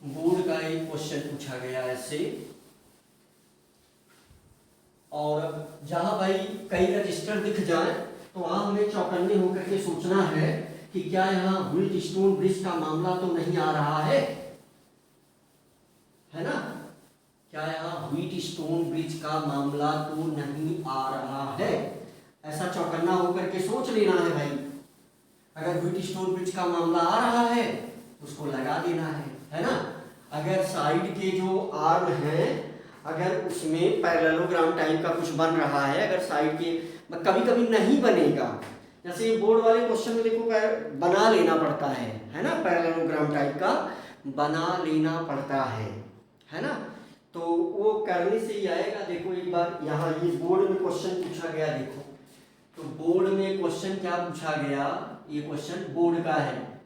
बोर्ड का एक क्वेश्चन पूछा गया ऐसे, और जहां भाई कई रजिस्टर दिख जाए तो वहां हमें चौकन्ने होकर के सोचना है कि क्या यहाँ व्हीटस्टोन ब्रिज का मामला तो नहीं आ रहा है ना। क्या यहाँ व्हीटस्टोन ब्रिज का मामला तो नहीं आ रहा है, ऐसा चौकन्ना होकर के सोच लेना है भाई। अगर व्हीटस्टोन ब्रिज का मामला आ रहा है तो उसको लगा देना है ना। अगर साइड के जो आर्म हैं, अगर उसमें पैरेललोग्राम टाइप का कुछ बन रहा है, अगर साइड के, कभी कभी नहीं बनेगा, जैसे ये बोर्ड वाले क्वेश्चन में देखो बना लेना पड़ता है ना, पैरेललोग्राम टाइप का बना लेना पड़ता है ना। तो वो करने से ही आएगा। देखो एक बार यहाँ ये बोर्ड में क्वेश्चन पूछा गया, देखो तो बोर्ड में क्वेश्चन क्या पूछा गया, ये क्वेश्चन बोर्ड का है,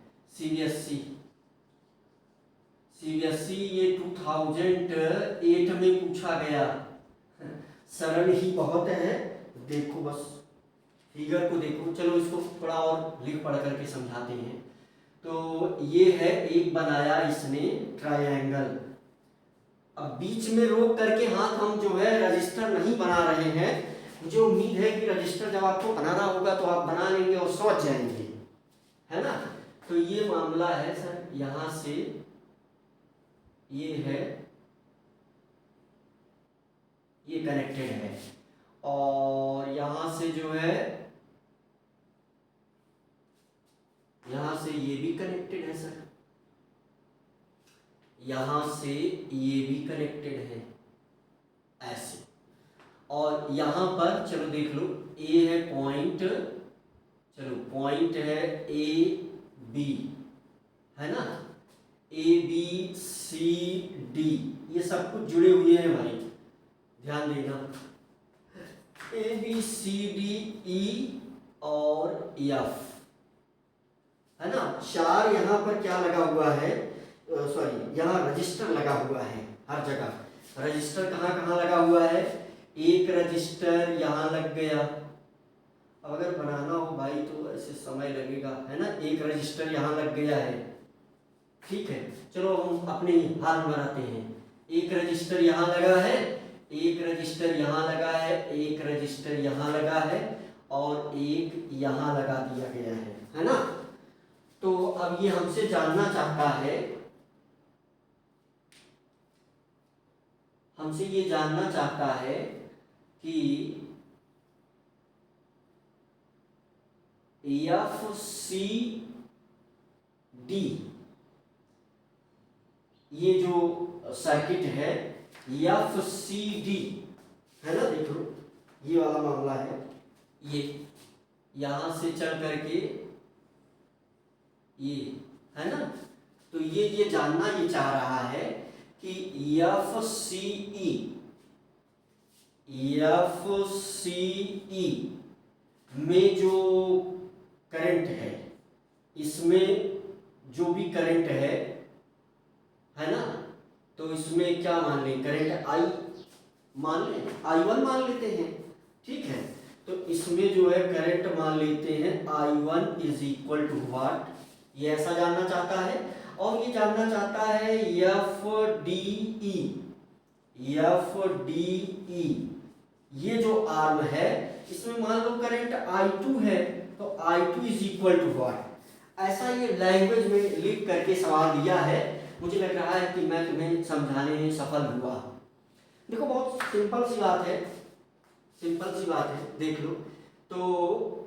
सीबीएसई ये 2008 में पूछा गया। सरल ही बहुत है, देखो बस फिगर को देखो। चलो इसको थोड़ा और लिख पढ़ करके समझाते हैं। तो ये है, एक बनाया इसने ट्रायंगल। अब बीच में रोक करके हाथ हम जो है रजिस्टर नहीं बना रहे हैं। मुझे उम्मीद है कि रजिस्टर जब आपको बनाना होगा तो आप बना लेंगे और समझ जाएंगे, है ना। तो ये मामला है सर, यहां से ये है, ये कनेक्टेड है और यहां से जो है, यहां से ये भी कनेक्टेड है सर, यहां से ये भी कनेक्टेड है ऐसे। और यहां पर चलो देख लो, ए है पॉइंट, चलो पॉइंट है ए बी, है ना, ए बी सी डी, ये सब कुछ जुड़े हुए हैं भाई, ध्यान देना। A B C D E और एफ, है ना। चार यहाँ पर क्या लगा हुआ है, सॉरी यहाँ रजिस्टर लगा हुआ है हर जगह। रजिस्टर कहाँ कहाँ लगा हुआ है, एक रजिस्टर यहाँ लग गया। अब अगर बनाना हो भाई तो ऐसे समय लगेगा, है ना। एक रजिस्टर यहाँ लग गया है, ठीक है। चलो हम अपने हाल में बनाते हैं। एक रजिस्टर यहाँ लगा है, एक रजिस्टर यहाँ लगा है, एक रजिस्टर यहाँ लगा है और एक यहाँ लगा दिया गया है ना। तो अब ये हमसे जानना चाहता है, हमसे ये जानना चाहता है कि एफ सी डी, ये जो सर्किट है एफ सी डी, है ना, देख लो ये वाला मामला है। ये यहां से चल करके ये, है ना। तो ये जानना ये चाह रहा है कि एफ सी ई में जो करंट है, इसमें जो भी करंट है ना, तो इसमें क्या मान लें, करंट आई मान लें, I1 मान लेते हैं, ठीक है। तो इसमें जो है करंट मान लेते हैं I1 is equal to what, ये ऐसा जानना चाहता है। और ये जानना चाहता है एफ डी ई, ये जो आर्म है इसमें मान लो करंट I2 है, तो I2 is equal to what, ऐसा ये लैंग्वेज में लिख करके सवाल दिया है। मुझे लग रहा है कि मैं तुम्हें समझाने में सफल हुआ। देखो बहुत सिंपल सी बात है, सिंपल सी बात है, देख लो। तो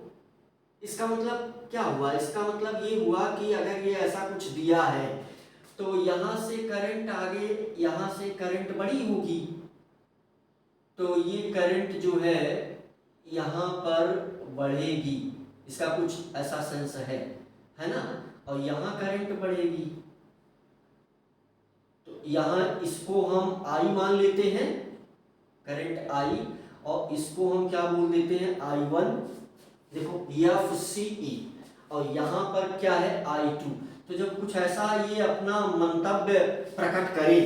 इसका मतलब क्या हुआ, इसका मतलब ये हुआ कि अगर ये ऐसा कुछ दिया है तो यहाँ से करंट आगे, यहाँ से करंट बड़ी होगी, तो ये करंट जो है यहाँ पर बढ़ेगी, इसका कुछ ऐसा सेंस है ना। और यहाँ करंट बढ़ेगी, तो यहाँ इसको हम I मान लेते हैं, करंट I, और इसको हम क्या बोल देते हैं I1, देखो एफ सी ई, और यहाँ पर क्या है I2। तो जब कुछ ऐसा ये अपना मंतव्य प्रकट करे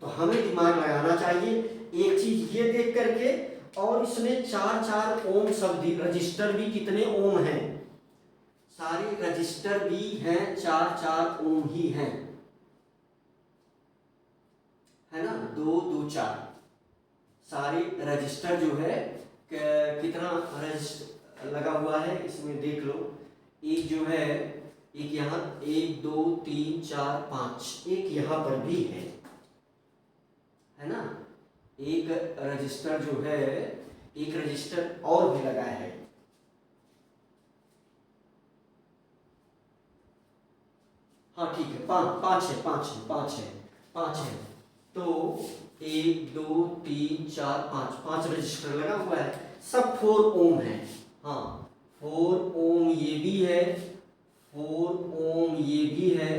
तो हमें दिमाग लगाना चाहिए एक चीज ये देख करके, और इसमें 4 ओम शब्द, रजिस्टर भी कितने ओम हैं, सारे रजिस्टर भी हैं 4 ओम ही हैं, है ना, 2 2 4 सारे रजिस्टर जो है कितना रजिस्टर लगा हुआ है इसमें देख लो। एक जो है, एक यहाँ 1 2 3 4 5, एक यहाँ पर भी है ना। एक रजिस्टर जो है, एक रजिस्टर और भी लगा है, हाँ ठीक है, 5 है। तो 1 2 3 4 5 रजिस्टर लगा हुआ है, सब 4 ओम है। हाँ 4 ओम ये भी है, 4 ओम ये भी है,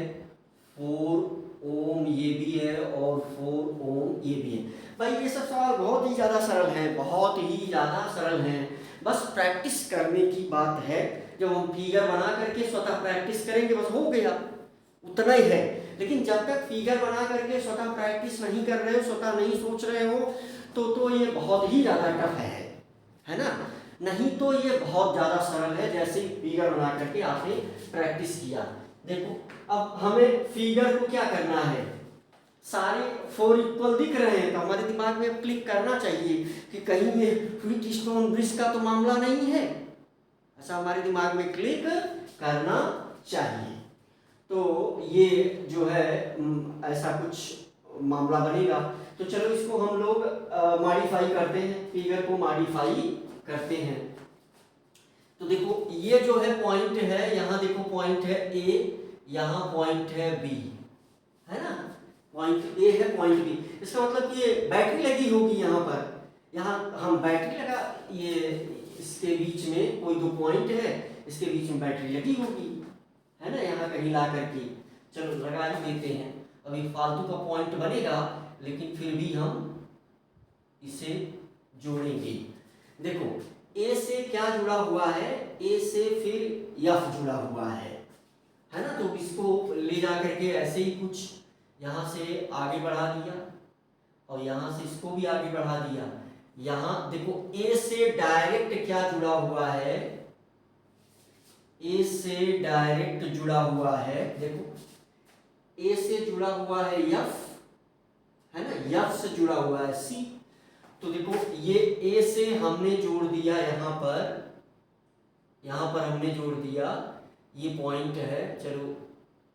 4 ओम ये भी है और 4 ओम ये भी है। भाई ये सब सवाल बहुत ही ज़्यादा सरल हैं, बहुत ही ज़्यादा सरल हैं, बस प्रैक्टिस करने की बात है। जब हम फिगर बना करके स्वतः प्रैक्टिस करेंगे बस हो गया, उतना ही है। लेकिन जब तक फिगर बना करके स्वतः प्रैक्टिस नहीं कर रहे हो, स्वतः नहीं सोच रहे हो, तो ये बहुत ही ज़्यादा टफ है ना। नहीं तो ये बहुत ज़्यादा सरल है, जैसे ही फिगर बना करके आपने प्रैक्टिस किया। देखो अब हमें फिगर को क्या करना है, सारे 4 इक्वल दिख रहे हैं, तो हमारे दिमाग में क्लिक करना चाहिए कि कहीं ये व्हीटस्टोन ब्रिज का तो मामला नहीं है, ऐसा हमारे दिमाग में क्लिक करना चाहिए। तो ये जो है ऐसा कुछ मामला बनेगा। तो चलो इसको हम लोग मॉडिफाई करते हैं, फिगर को मॉडिफाई करते हैं। तो देखो ये जो है पॉइंट है, यहाँ देखो पॉइंट है ए, यहाँ पॉइंट है बी, है ना, पॉइंट ए है पॉइंट बी। इसका मतलब कि ये बैटरी लगी होगी यहाँ पर, यहाँ हम बैटरी लगा, ये इसके बीच में कोई 2 पॉइंट है, इसके बीच में बैटरी लगी होगी, है ना, यहाँ कहीं ला करके। चलो लगा ही देते हैं, अभी फालतू का पॉइंट बनेगा लेकिन फिर भी हम इसे जोड़ेंगे। देखो ए से क्या जुड़ा हुआ है, ए से फिर एफ जुड़ा हुआ है ना, तो इसको ले जा करके ऐसे ही कुछ यहाँ से आगे बढ़ा दिया और यहाँ से इसको भी आगे बढ़ा दिया। यहाँ देखो ए से डायरेक्ट क्या जुड़ा हुआ है, ए से डायरेक्ट जुड़ा हुआ है, देखो ए से जुड़ा हुआ है एफ, है ना, एफ से जुड़ा हुआ है सी। तो देखो ये ए से हमने जोड़ दिया यहाँ पर हमने जोड़ दिया, ये पॉइंट है, चलो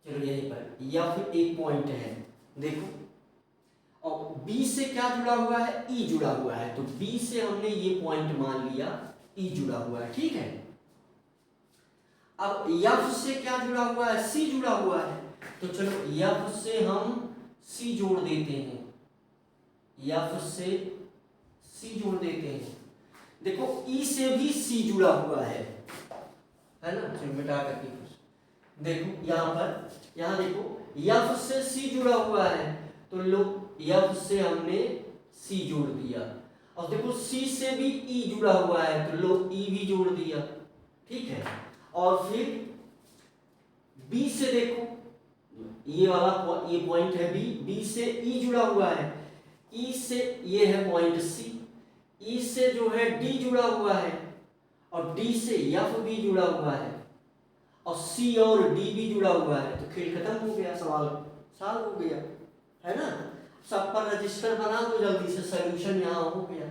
चलो यहीं पर एफ एक पॉइंट है, देखो। और बी से क्या जुड़ा हुआ है, ई जुड़ा हुआ है, तो बी से हमने ये पॉइंट मान लिया, ई जुड़ा हुआ है, ठीक है। अब एफ से क्या जुड़ा हुआ है, सी जुड़ा हुआ है, तो चलो एफ से हम सी जोड़ देते हैं, एफ से सी जोड़ देते हैं। देखो ई से भी सी जुड़ा हुआ है ना, चलो मिटा करके कुछ देखो यहाँ पर, यहाँ देखो एफ से सी जुड़ा हुआ है, तो लो एफ से हमने सी जोड़ दिया, और देखो सी से भी ई जुड़ा हुआ है, तो लो ई भी जोड़ दिया, ठीक है। और फिर बी से देखो, ये वाला ये पॉइंट है बी, बी से ई जुड़ा हुआ है, ई से ये है पॉइंट सी, ई से जो है डी जुड़ा हुआ है, और डी से एफ भी जुड़ा हुआ है, और सी और डी भी जुड़ा हुआ है, तो खेल खत्म हो गया, सवाल सॉल्व हो गया, है ना। सब पर रजिस्टर बना दो जल्दी से, सॉल्यूशन यहाँ हो गया,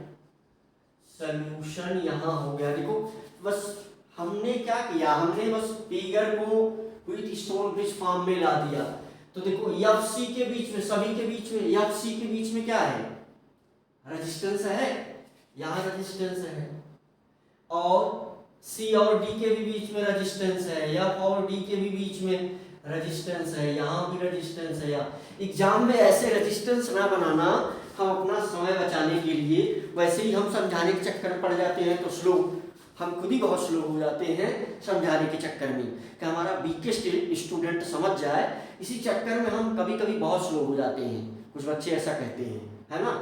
सॉल्यूशन यहाँ हो गया। देखो बस हमने क्या किया, हमने बस फिगर को व्हीटस्टोन ब्रिज फॉर्म में ला दिया। तो देखो एफ सी के बीच में, सभी के बीच में, एफ सी के बीच में क्या है, रेजिस्टेंस है, यहाँ रेजिस्टेंस है, और सी और डी के भी बीच में रेजिस्टेंस है, एफ और डी के भी बीच में रेजिस्टेंस है, यहाँ भी रेजिस्टेंस है। एग्जाम में ऐसे रेजिस्टेंस ना बनाना, हम अपना समय बचाने के लिए, वैसे ही हम समझाने के चक्कर में पड़ जाते हैं तो स्लो, हम खुद ही बहुत स्लो हो जाते हैं समझाने के चक्कर में, कि हमारा वीकेस्ट स्टूडेंट समझ जाए, इसी चक्कर में हम कभी कभी बहुत स्लो हो जाते हैं, कुछ बच्चे ऐसा कहते हैं, है ना।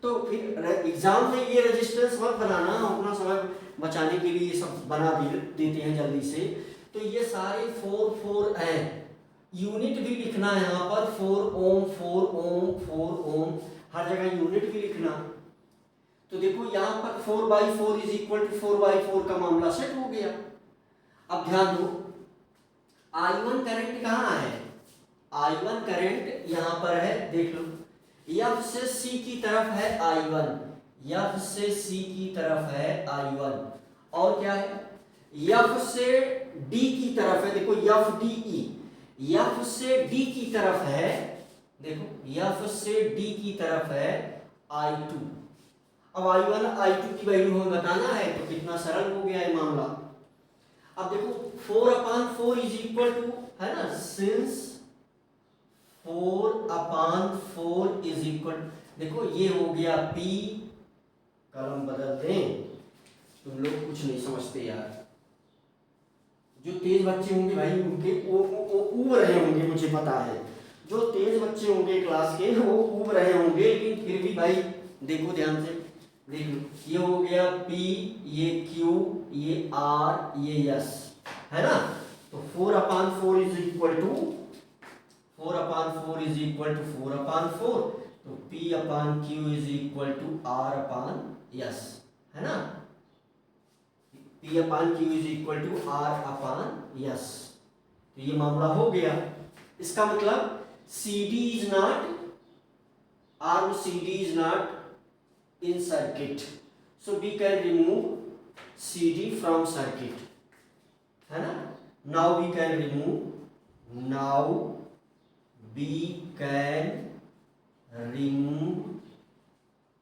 तो फिर एग्जाम में ये रेजिस्टेंस मत बनाना, हम अपना समय बचाने के लिए ये सब बना देते हैं जल्दी से। तो ये सारे 4 हैं, यूनिट भी लिखना है यहाँ पर, 4 ओम 4 ओम 4 ओम, हर जगह यूनिट भी लिखना। तो देखो यहाँ पर 4/4 इज इक्वल टू 4/4 का मामला सेट हो गया। अब ध्यान दो, I1 करंट कहाँ है, I1 करंट यहाँ पर है, देख लो, एफ से सी की तरफ है I1, एफ से सी की तरफ है I1, और क्या है, एफ से डी की तरफ है, देखो एफ डी ई, एफ से डी की तरफ है, देखो एफ से डी की तरफ है I2। अब I1 I2 की वैल्यू हमें बताना है, तो कितना सरल हो गया है मामला। अब देखो 4/4 इज इक्वल टू, है ना, सिंस 4/4 इज इक्वल, देखो ये हो गया P, कलम बदल दें, तुम लोग कुछ नहीं समझते यार, जो तेज बच्चे होंगे भाई उनके वो ऊब रहे होंगे, मुझे पता है, जो तेज बच्चे होंगे क्लास के वो ऊब रहे होंगे, लेकिन फिर भी भाई देखो ध्यान से, देख लो, ये हो गया P, ये Q, ये R, ये S, है ना। तो 4/4 is equal to 4/4 is equal to 4/4, तो P/Q is equal to R/S, है ना, P/Q is equal to R/S। तो ये मामला हो गया। इसका मतलब CD is not arm CD is not in circuit, so we can remove CD from circuit, है ना. Now we can remove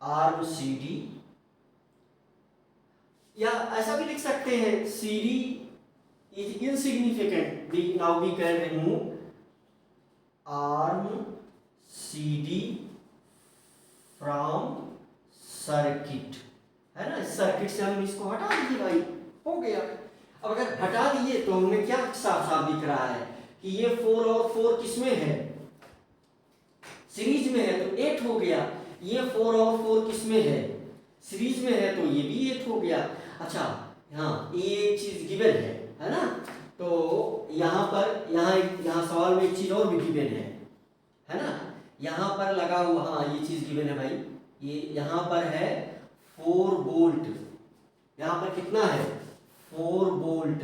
arm CD, या ऐसा भी लिख सकते हैं CD is insignificant. Now we can remove arm CD from circuit, है ना. सर्किट से हम इसको हटा दीजिए भाई, हो गया. अब अगर हटा दिए तो हमें क्या साफ साफ दिख रहा है कि ये 4 और 4 किसमें है, सीरीज में है, तो 8 हो गया. ये 4 और 4 किसमें है, सीरीज में है, तो ये भी 8 हो गया. अच्छा, हाँ, ये चीज गिवन है ना. तो यहाँ पर यहाँ सवाल में एक चीज और भी गिवन है ना. यहाँ पर लगा हुआ, हाँ ये चीज गिवन है भाई, ये यहाँ पर है 4 वोल्ट, यहाँ पर कितना है 4 वोल्ट.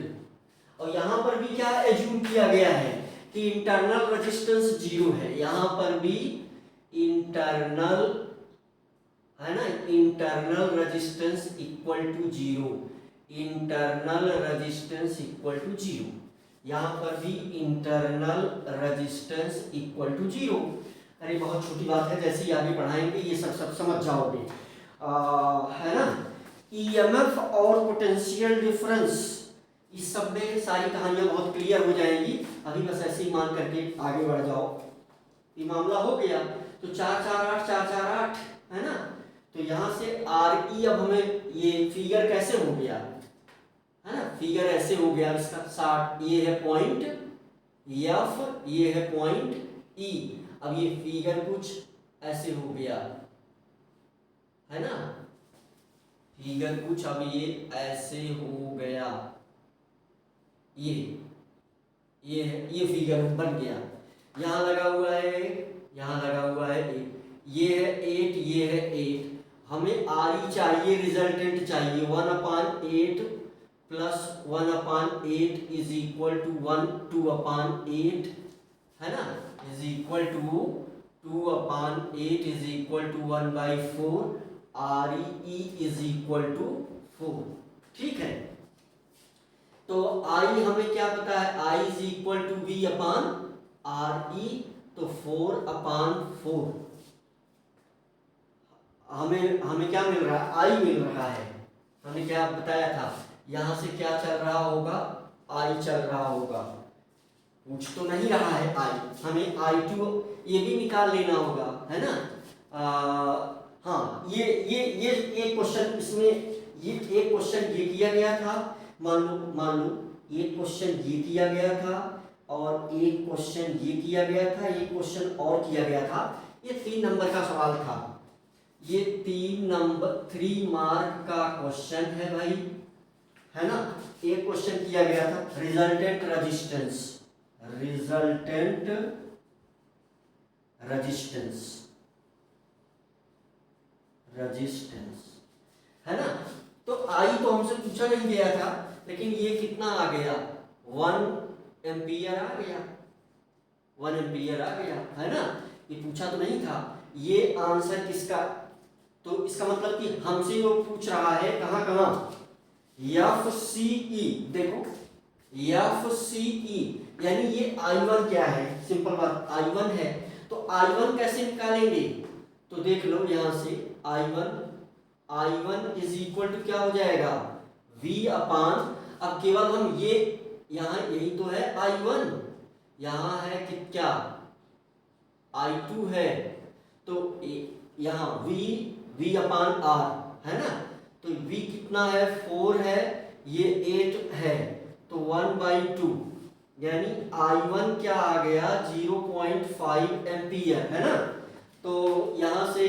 और यहाँ पर भी क्या एज्यूम किया गया है कि इंटरनल रेजिस्टेंस 0 है. यहाँ पर भी इंटरनल है ना, internal resistance equal to 0, internal resistance equal to 0. यहाँ पर भी इंटरनल रेजिस्टेंस इक्वल टू 0. अरे बहुत छोटी बात है, जैसे ही आगे पढ़ाएंगे ये सब समझ जाओगे, है ना. ईएमएफ और पोटेंशियल डिफरेंस, इस सब में सारी कहानियां बहुत क्लियर हो जाएंगी. अभी बस ऐसे ही मान करके आगे बढ़ जाओ. ये मामला हो गया. तो 4 4 8 4 4 8 है ना. तो यहाँ से RE, अब हमें ये फिगर कैसे हो गया, है ना, फिगर ऐसे हो गया इसका 60. ये है पॉइंट F, ये है पॉइंट E. अब ये फिगर कुछ ऐसे हो गया, है ना, फिगर कुछ अब ये ऐसे हो गया. ये फिगर बन गया. यहाँ लगा हुआ है, यहाँ लगा हुआ है 8, ये है 8, ये है 8. हमें RE चाहिए, रिजल्टेंट चाहिए. 1/8 प्लस 1/8 इज इक्वल टू 2/8, है ना, is equal to 2/8 is equal to 1/4. RE is equal to 4. ठीक है. तो I हमें क्या पता है, I is equal to V/RE, तो 4/4. हमें क्या मिल रहा है, I मिल रहा है. हमने क्या बताया था, यहां से क्या चल रहा होगा, I चल रहा होगा. पूछ तो नहीं रहा है I, हमें I2 ये भी निकाल लेना होगा, है ना. हाँ, ये क्वेश्चन, इसमें ये एक क्वेश्चन ये किया गया था. मान लो एक क्वेश्चन ये किया गया था और एक क्वेश्चन ये किया गया था, एक क्वेश्चन और किया गया था. ये 3 नंबर का सवाल था. ये 3 मार्क का क्वेश्चन है भाई, है ना. एक क्वेश्चन किया गया था रिजल्टेंट रेजिस्टेंस, है ना. तो आई तो हमसे पूछा नहीं गया था, लेकिन ये कितना आ गया, 1 एम्पियर आ गया, 1 एम्पियर आ गया, है ना. ये पूछा तो नहीं था. ये आंसर किसका, तो इसका मतलब कि हमसे वो पूछ रहा है कहाँ FCE. देखो FCE यानी ये I1 क्या है, सिंपल बात, I1 है. तो I1 कैसे निकालेंगे, तो देख लो यहाँ से I1 इज इक्वल टू क्या हो जाएगा, V/, अब केवल हम ये यहाँ यही तो है I1, यहाँ है कि क्या I2 है, तो यहाँ V/R है ना. तो V कितना है, 4 है, ये 8 है, तो 1/2 यानी I1 क्या आ गया, 0.5 एम्पियर, है ना. तो यहाँ से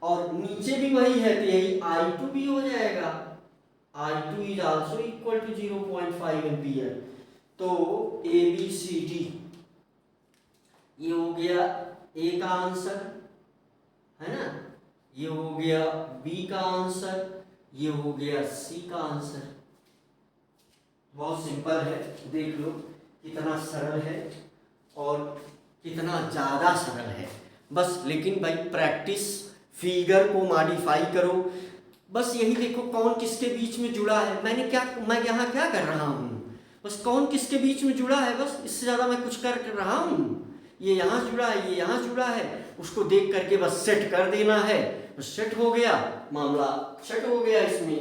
और नीचे भी वही है, तो यही I2 भी हो जाएगा. I2 is also equal to 0.5 ampere. तो ABCD ये हो गया A का आंसर, है ना. ये हो गया B का आंसर, ये हो गया C का आंसर. बहुत सिंपल है, देख लो कितना सरल है और कितना ज़्यादा सरल है. बस। लेकिन भाई प्रैक्टिस, फिगर को मॉडिफाई करो, बस यही देखो कौन किसके बीच में जुड़ा है। मैं यहाँ क्या कर रहा हूँ, बस कौन किसके बीच में जुड़ा है, बस इससे ज़्यादा मैं कुछ कर रहा हूँ। ये यहाँ जुड़ा है, ये यहाँ जुड़ा है, उसको देख करके बस सेट कर देना है, बस सेट हो गया, मामला सेट हो गया, इसमें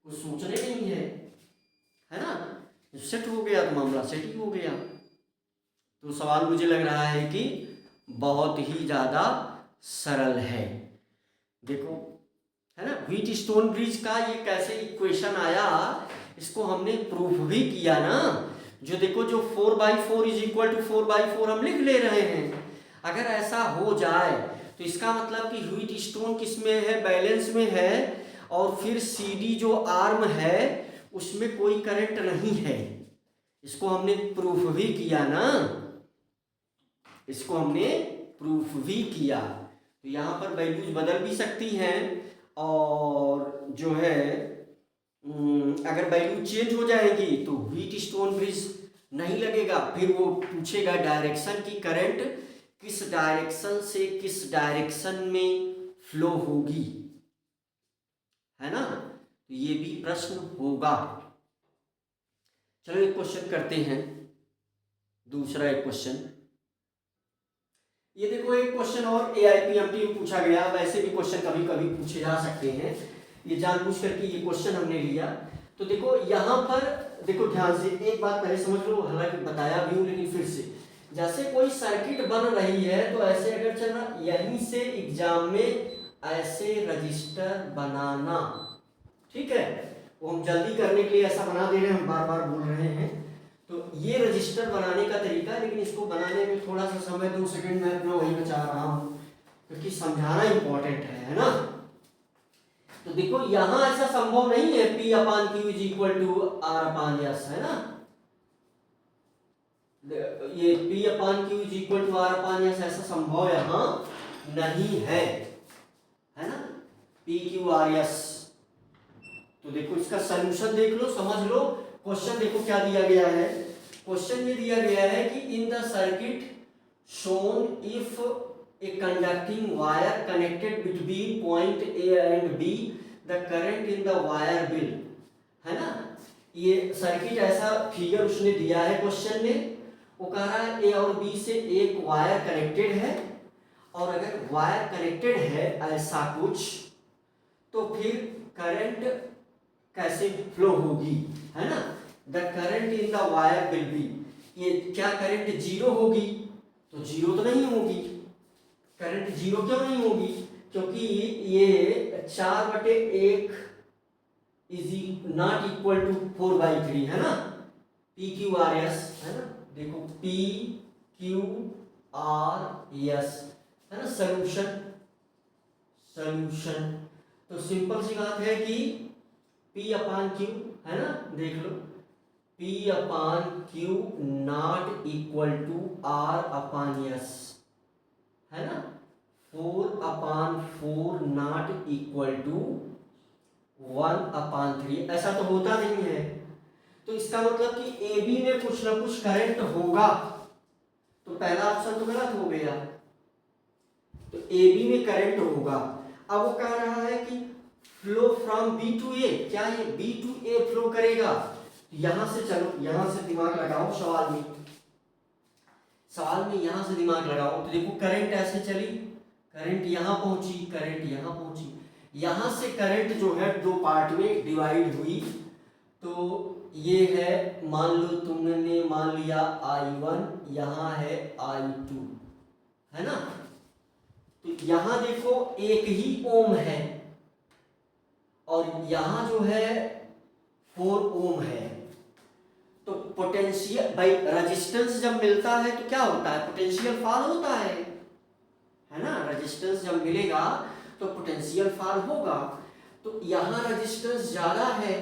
कुछ सोचने नहीं है ना। सेट हो गया तो मामला सेट ही हो गया। तो सवाल मुझे लग रहा है कि बहुत ही ज़्यादा सरल है। देखो है ना, व्हीट स्टोन ब्रिज का ये कैसे इक्वेशन आया, इसको हमने प्रूफ भी किया ना। जो देखो, जो 4/4 इज इक्वल टू 4/4 हम लिख ले रहे हैं। अगर ऐसा हो जाए तो इसका मतलब कि व्हीट स्टोन किस में है, बैलेंस में है, और फिर CD जो आर्म है उसमें कोई करंट नहीं है। इसको हमने प्रूफ भी किया ना, इसको हमने प्रूफ भी किया। तो यहाँ पर वैल्यूज बदल भी सकती हैं, और जो है अगर वैल्यू चेंज हो जाएगी तो व्हीट स्टोन ब्रिज नहीं लगेगा। फिर वो पूछेगा डायरेक्शन की, करंट किस डायरेक्शन से किस डायरेक्शन में फ्लो होगी, है ना। तो ये भी प्रश्न होगा। चलो एक क्वेश्चन करते हैं, दूसरा एक क्वेश्चन। ये देखो एक क्वेश्चन और AIPMT में पूछा गया। वैसे भी क्वेश्चन कभी कभी पूछे जा सकते हैं, ये जानबूझ करके ये क्वेश्चन हमने लिया। तो देखो यहाँ पर देखो ध्यान से, एक बात पहले समझ लो, हालांकि बताया भी हूँ लेकिन फिर से, जैसे कोई सर्किट बन रही है तो ऐसे अगर चलना, यहीं से एग्जाम में ऐसे रजिस्टर बनाना, ठीक है, वो हम जल्दी करने के लिए ऐसा बना दे रहे हैं, हम बार बार बोल रहे हैं। तो ये रजिस्टर बनाने का तरीका है, लेकिन इसको बनाने में थोड़ा सा समय, 2 सेकंड में अपना वही बचा रहा हूँ, क्योंकि समझाना इंपॉर्टेंट है ना। तो देखो यहाँ ऐसा संभव नहीं है P/Q is equal to R/S, है ना। ये P/Q is equal to R/S ऐसा संभव यहाँ नहीं है ना, PQRS। तो देखो इसका सलूशन देख लो, समझ लो। क्वेश्चन देखो क्या दिया गया है, क्वेश्चन ये दिया गया है कि in the circuit shown if a conducting wire connected between point A and B, the current in the wire will, है ना। ये सर्किट ऐसा फिगर उसने दिया है क्वेश्चन में, वो कह रहा है A और B से एक वायर कनेक्टेड है, और अगर वायर कनेक्टेड है ऐसा कुछ, तो फिर करंट कैसे फ्लो होगी, है ना। The current in the wire will be, ये क्या करंट जीरो होगी, तो जीरो तो नहीं होगी। करंट जीरो क्यों नहीं होगी, क्योंकि ये 4/1 इज नॉट इक्वल टू 4/3, है ना। PQRS, है ना, देखो PQRS, है ना, सॉल्यूशन। तो सिंपल सी बात है कि P/Q, है ना, देख लो, P/Q not equal to R/S, है ना। 4/4 नॉट इक्वल टू 1/3, ऐसा तो होता नहीं है। तो इसका मतलब कि AB में कुछ ना कुछ करंट होगा, तो पहला ऑप्शन तो गलत हो गया। तो AB में करंट होगा। अब वो कह रहा है कि flow from B to A, क्या ये B टू A फ्लो करेगा। यहां से चलो, यहां से दिमाग लगाओ, सवाल में यहां से दिमाग लगाओ। तो देखो करंट ऐसे चली, करंट यहां पहुंची, करंट यहां पहुंची, यहां से करंट जो है दो पार्ट में डिवाइड हुई। तो ये है, मान लो तुमने मान लिया I1, यहाँ है I2, है ना। तो यहां देखो एक ही ओम है, और यहां जो है 4 ओम है। तो पोटेंशियल, भाई रेजिस्टेंस जब मिलता है तो क्या होता है, पोटेंशियल फॉल होता है ना। रेजिस्टेंस जब मिलेगा तो पोटेंशियल फॉल होगा। तो यहाँ रेजिस्टेंस ज़्यादा है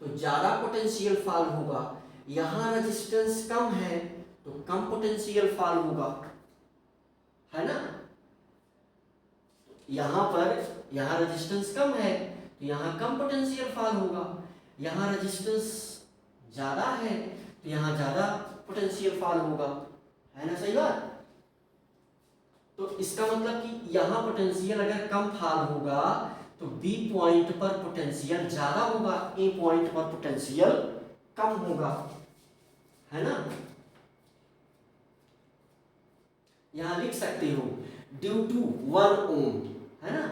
तो ज़्यादा पोटेंशियल फॉल होगा, यहाँ रेजिस्टेंस कम है तो कम पोटेंशियल फॉल होगा, है ना। यहाँ रेजिस्टेंस कम है तो यहाँ कम पोटेंशियल फॉल होगा, यहाँ रेजिस्टेंस ज़्यादा है तो यहाँ ज़्यादा पोटेंशियल फॉल होगा, है ना, सही बात। तो इसका मतलब कि यहाँ पोटेंशियल अगर कम फाल होगा तो बी पॉइंट पर पोटेंशियल ज्यादा होगा, ए पॉइंट पर पोटेंशियल कम होगा, है ना। यहां लिख सकते हो ड्यू टू 1 ओम, है ना,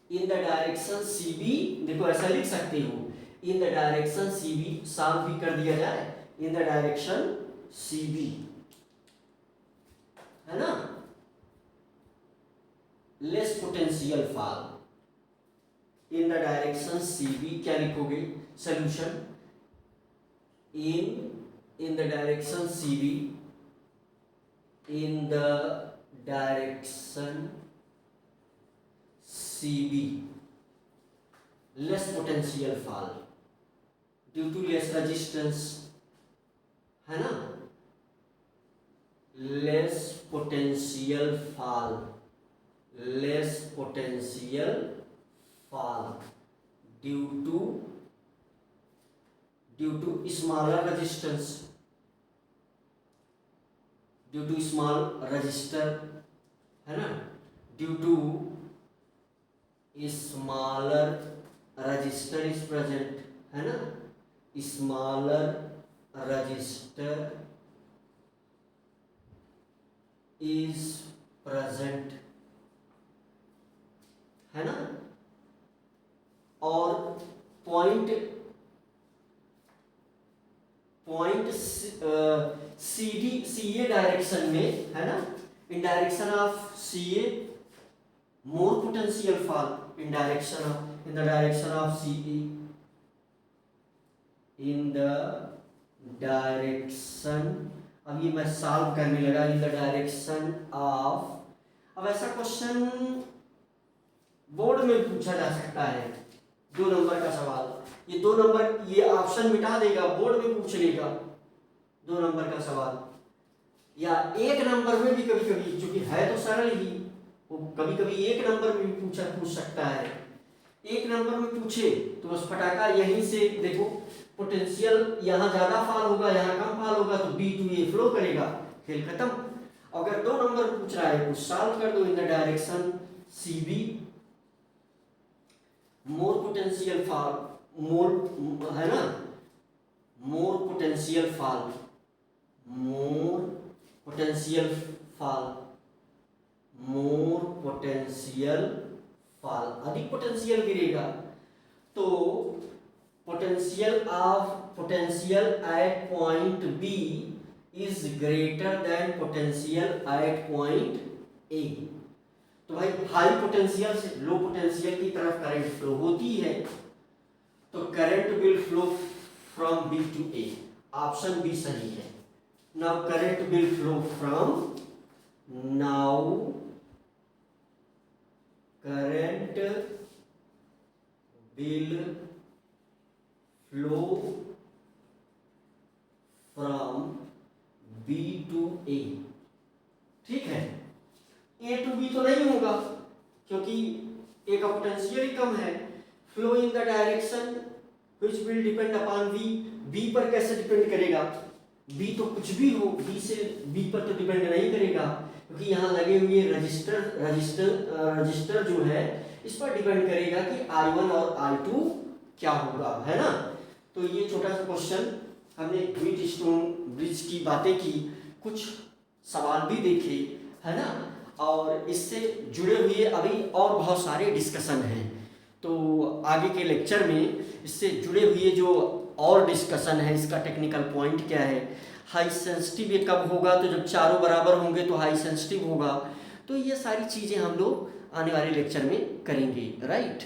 in the direction C B, देखो ऐसा लिख सकते हो in the direction C B, solve भी कर दिया जाए, in the direction C B, है ना, less potential fall, in the direction C B क्या लिखोगे solution, in the direction C B, in the direction CB less potential fall due to less resistance, है ना, less potential fall, less potential fall due to smaller resistance, due to small resistor, है ना, due to smaller resistor is present, है ना, smaller resistor is present, है ना, और point C D C A direction में, है ना, in direction of C A more potential fall, in the direction of C A, in the direction, अब ये मैं सॉल्व करने लगा, इन द डायरेक्शन ऑफ, अब ऐसा क्वेश्चन बोर्ड में पूछा जा सकता है, 2 नंबर का सवाल, ये 2 नंबर, ये ऑप्शन मिटा देगा, बोर्ड में पूछ लेगा 2 नंबर का सवाल, या 1 नंबर में भी कभी कभी, क्योंकि है तो सरल ही, वो कभी कभी 1 नंबर में भी पूछ सकता है, 1 नंबर में पूछे तो बस फटाका यहीं से देखो, पोटेंशियल यहाँ ज्यादा फाल होगा, यहाँ कम फाल होगा, तो बी टू ए फ्लो करेगा, खेल खत्म। अगर 2 नंबर पूछ रहा है तो सॉल्व कर दो, in the direction C B more potential fall, more, है ना, more potential fall, more potential fall, more potential fall, अधिक पोटेंशियल गिरेगा, तो potential at point B is greater than potential at point A. तो भाई high potential से low potential की तरफ करंट फ्लो होती है, तो current will flow from B to A, option B सही है। Now current will flow from, now current will flow from B to A, ठीक है। ए टू बी तो नहीं होगा क्योंकि ए का पोटेंशियल ही कम है। Flow in the direction which will depend upon B, B पर कैसे डिपेंड करेगा, बी तो कुछ भी हो, बी से बी पर तो डिपेंड नहीं करेगा, क्योंकि यहाँ लगे हुए रजिस्टर जो है इस पर डिपेंड करेगा कि I1 और I2 क्या होगा, है ना। तो ये छोटा सा क्वेश्चन हमने व्हीटस्टोन ब्रिज की बातें की, कुछ सवाल भी देखे, है ना, और इससे जुड़े हुए अभी और बहुत सारे डिस्कशन हैं। तो आगे के लेक्चर में इससे जुड़े हुए जो और डिस्कशन है, इसका टेक्निकल पॉइंट क्या है, हाई सेंसिटिव ये कब होगा, तो जब चारों बराबर होंगे तो हाई सेंसिटिव होगा। तो ये सारी चीज़ें हम लोग आने वाले लेक्चर में करेंगे, राइट।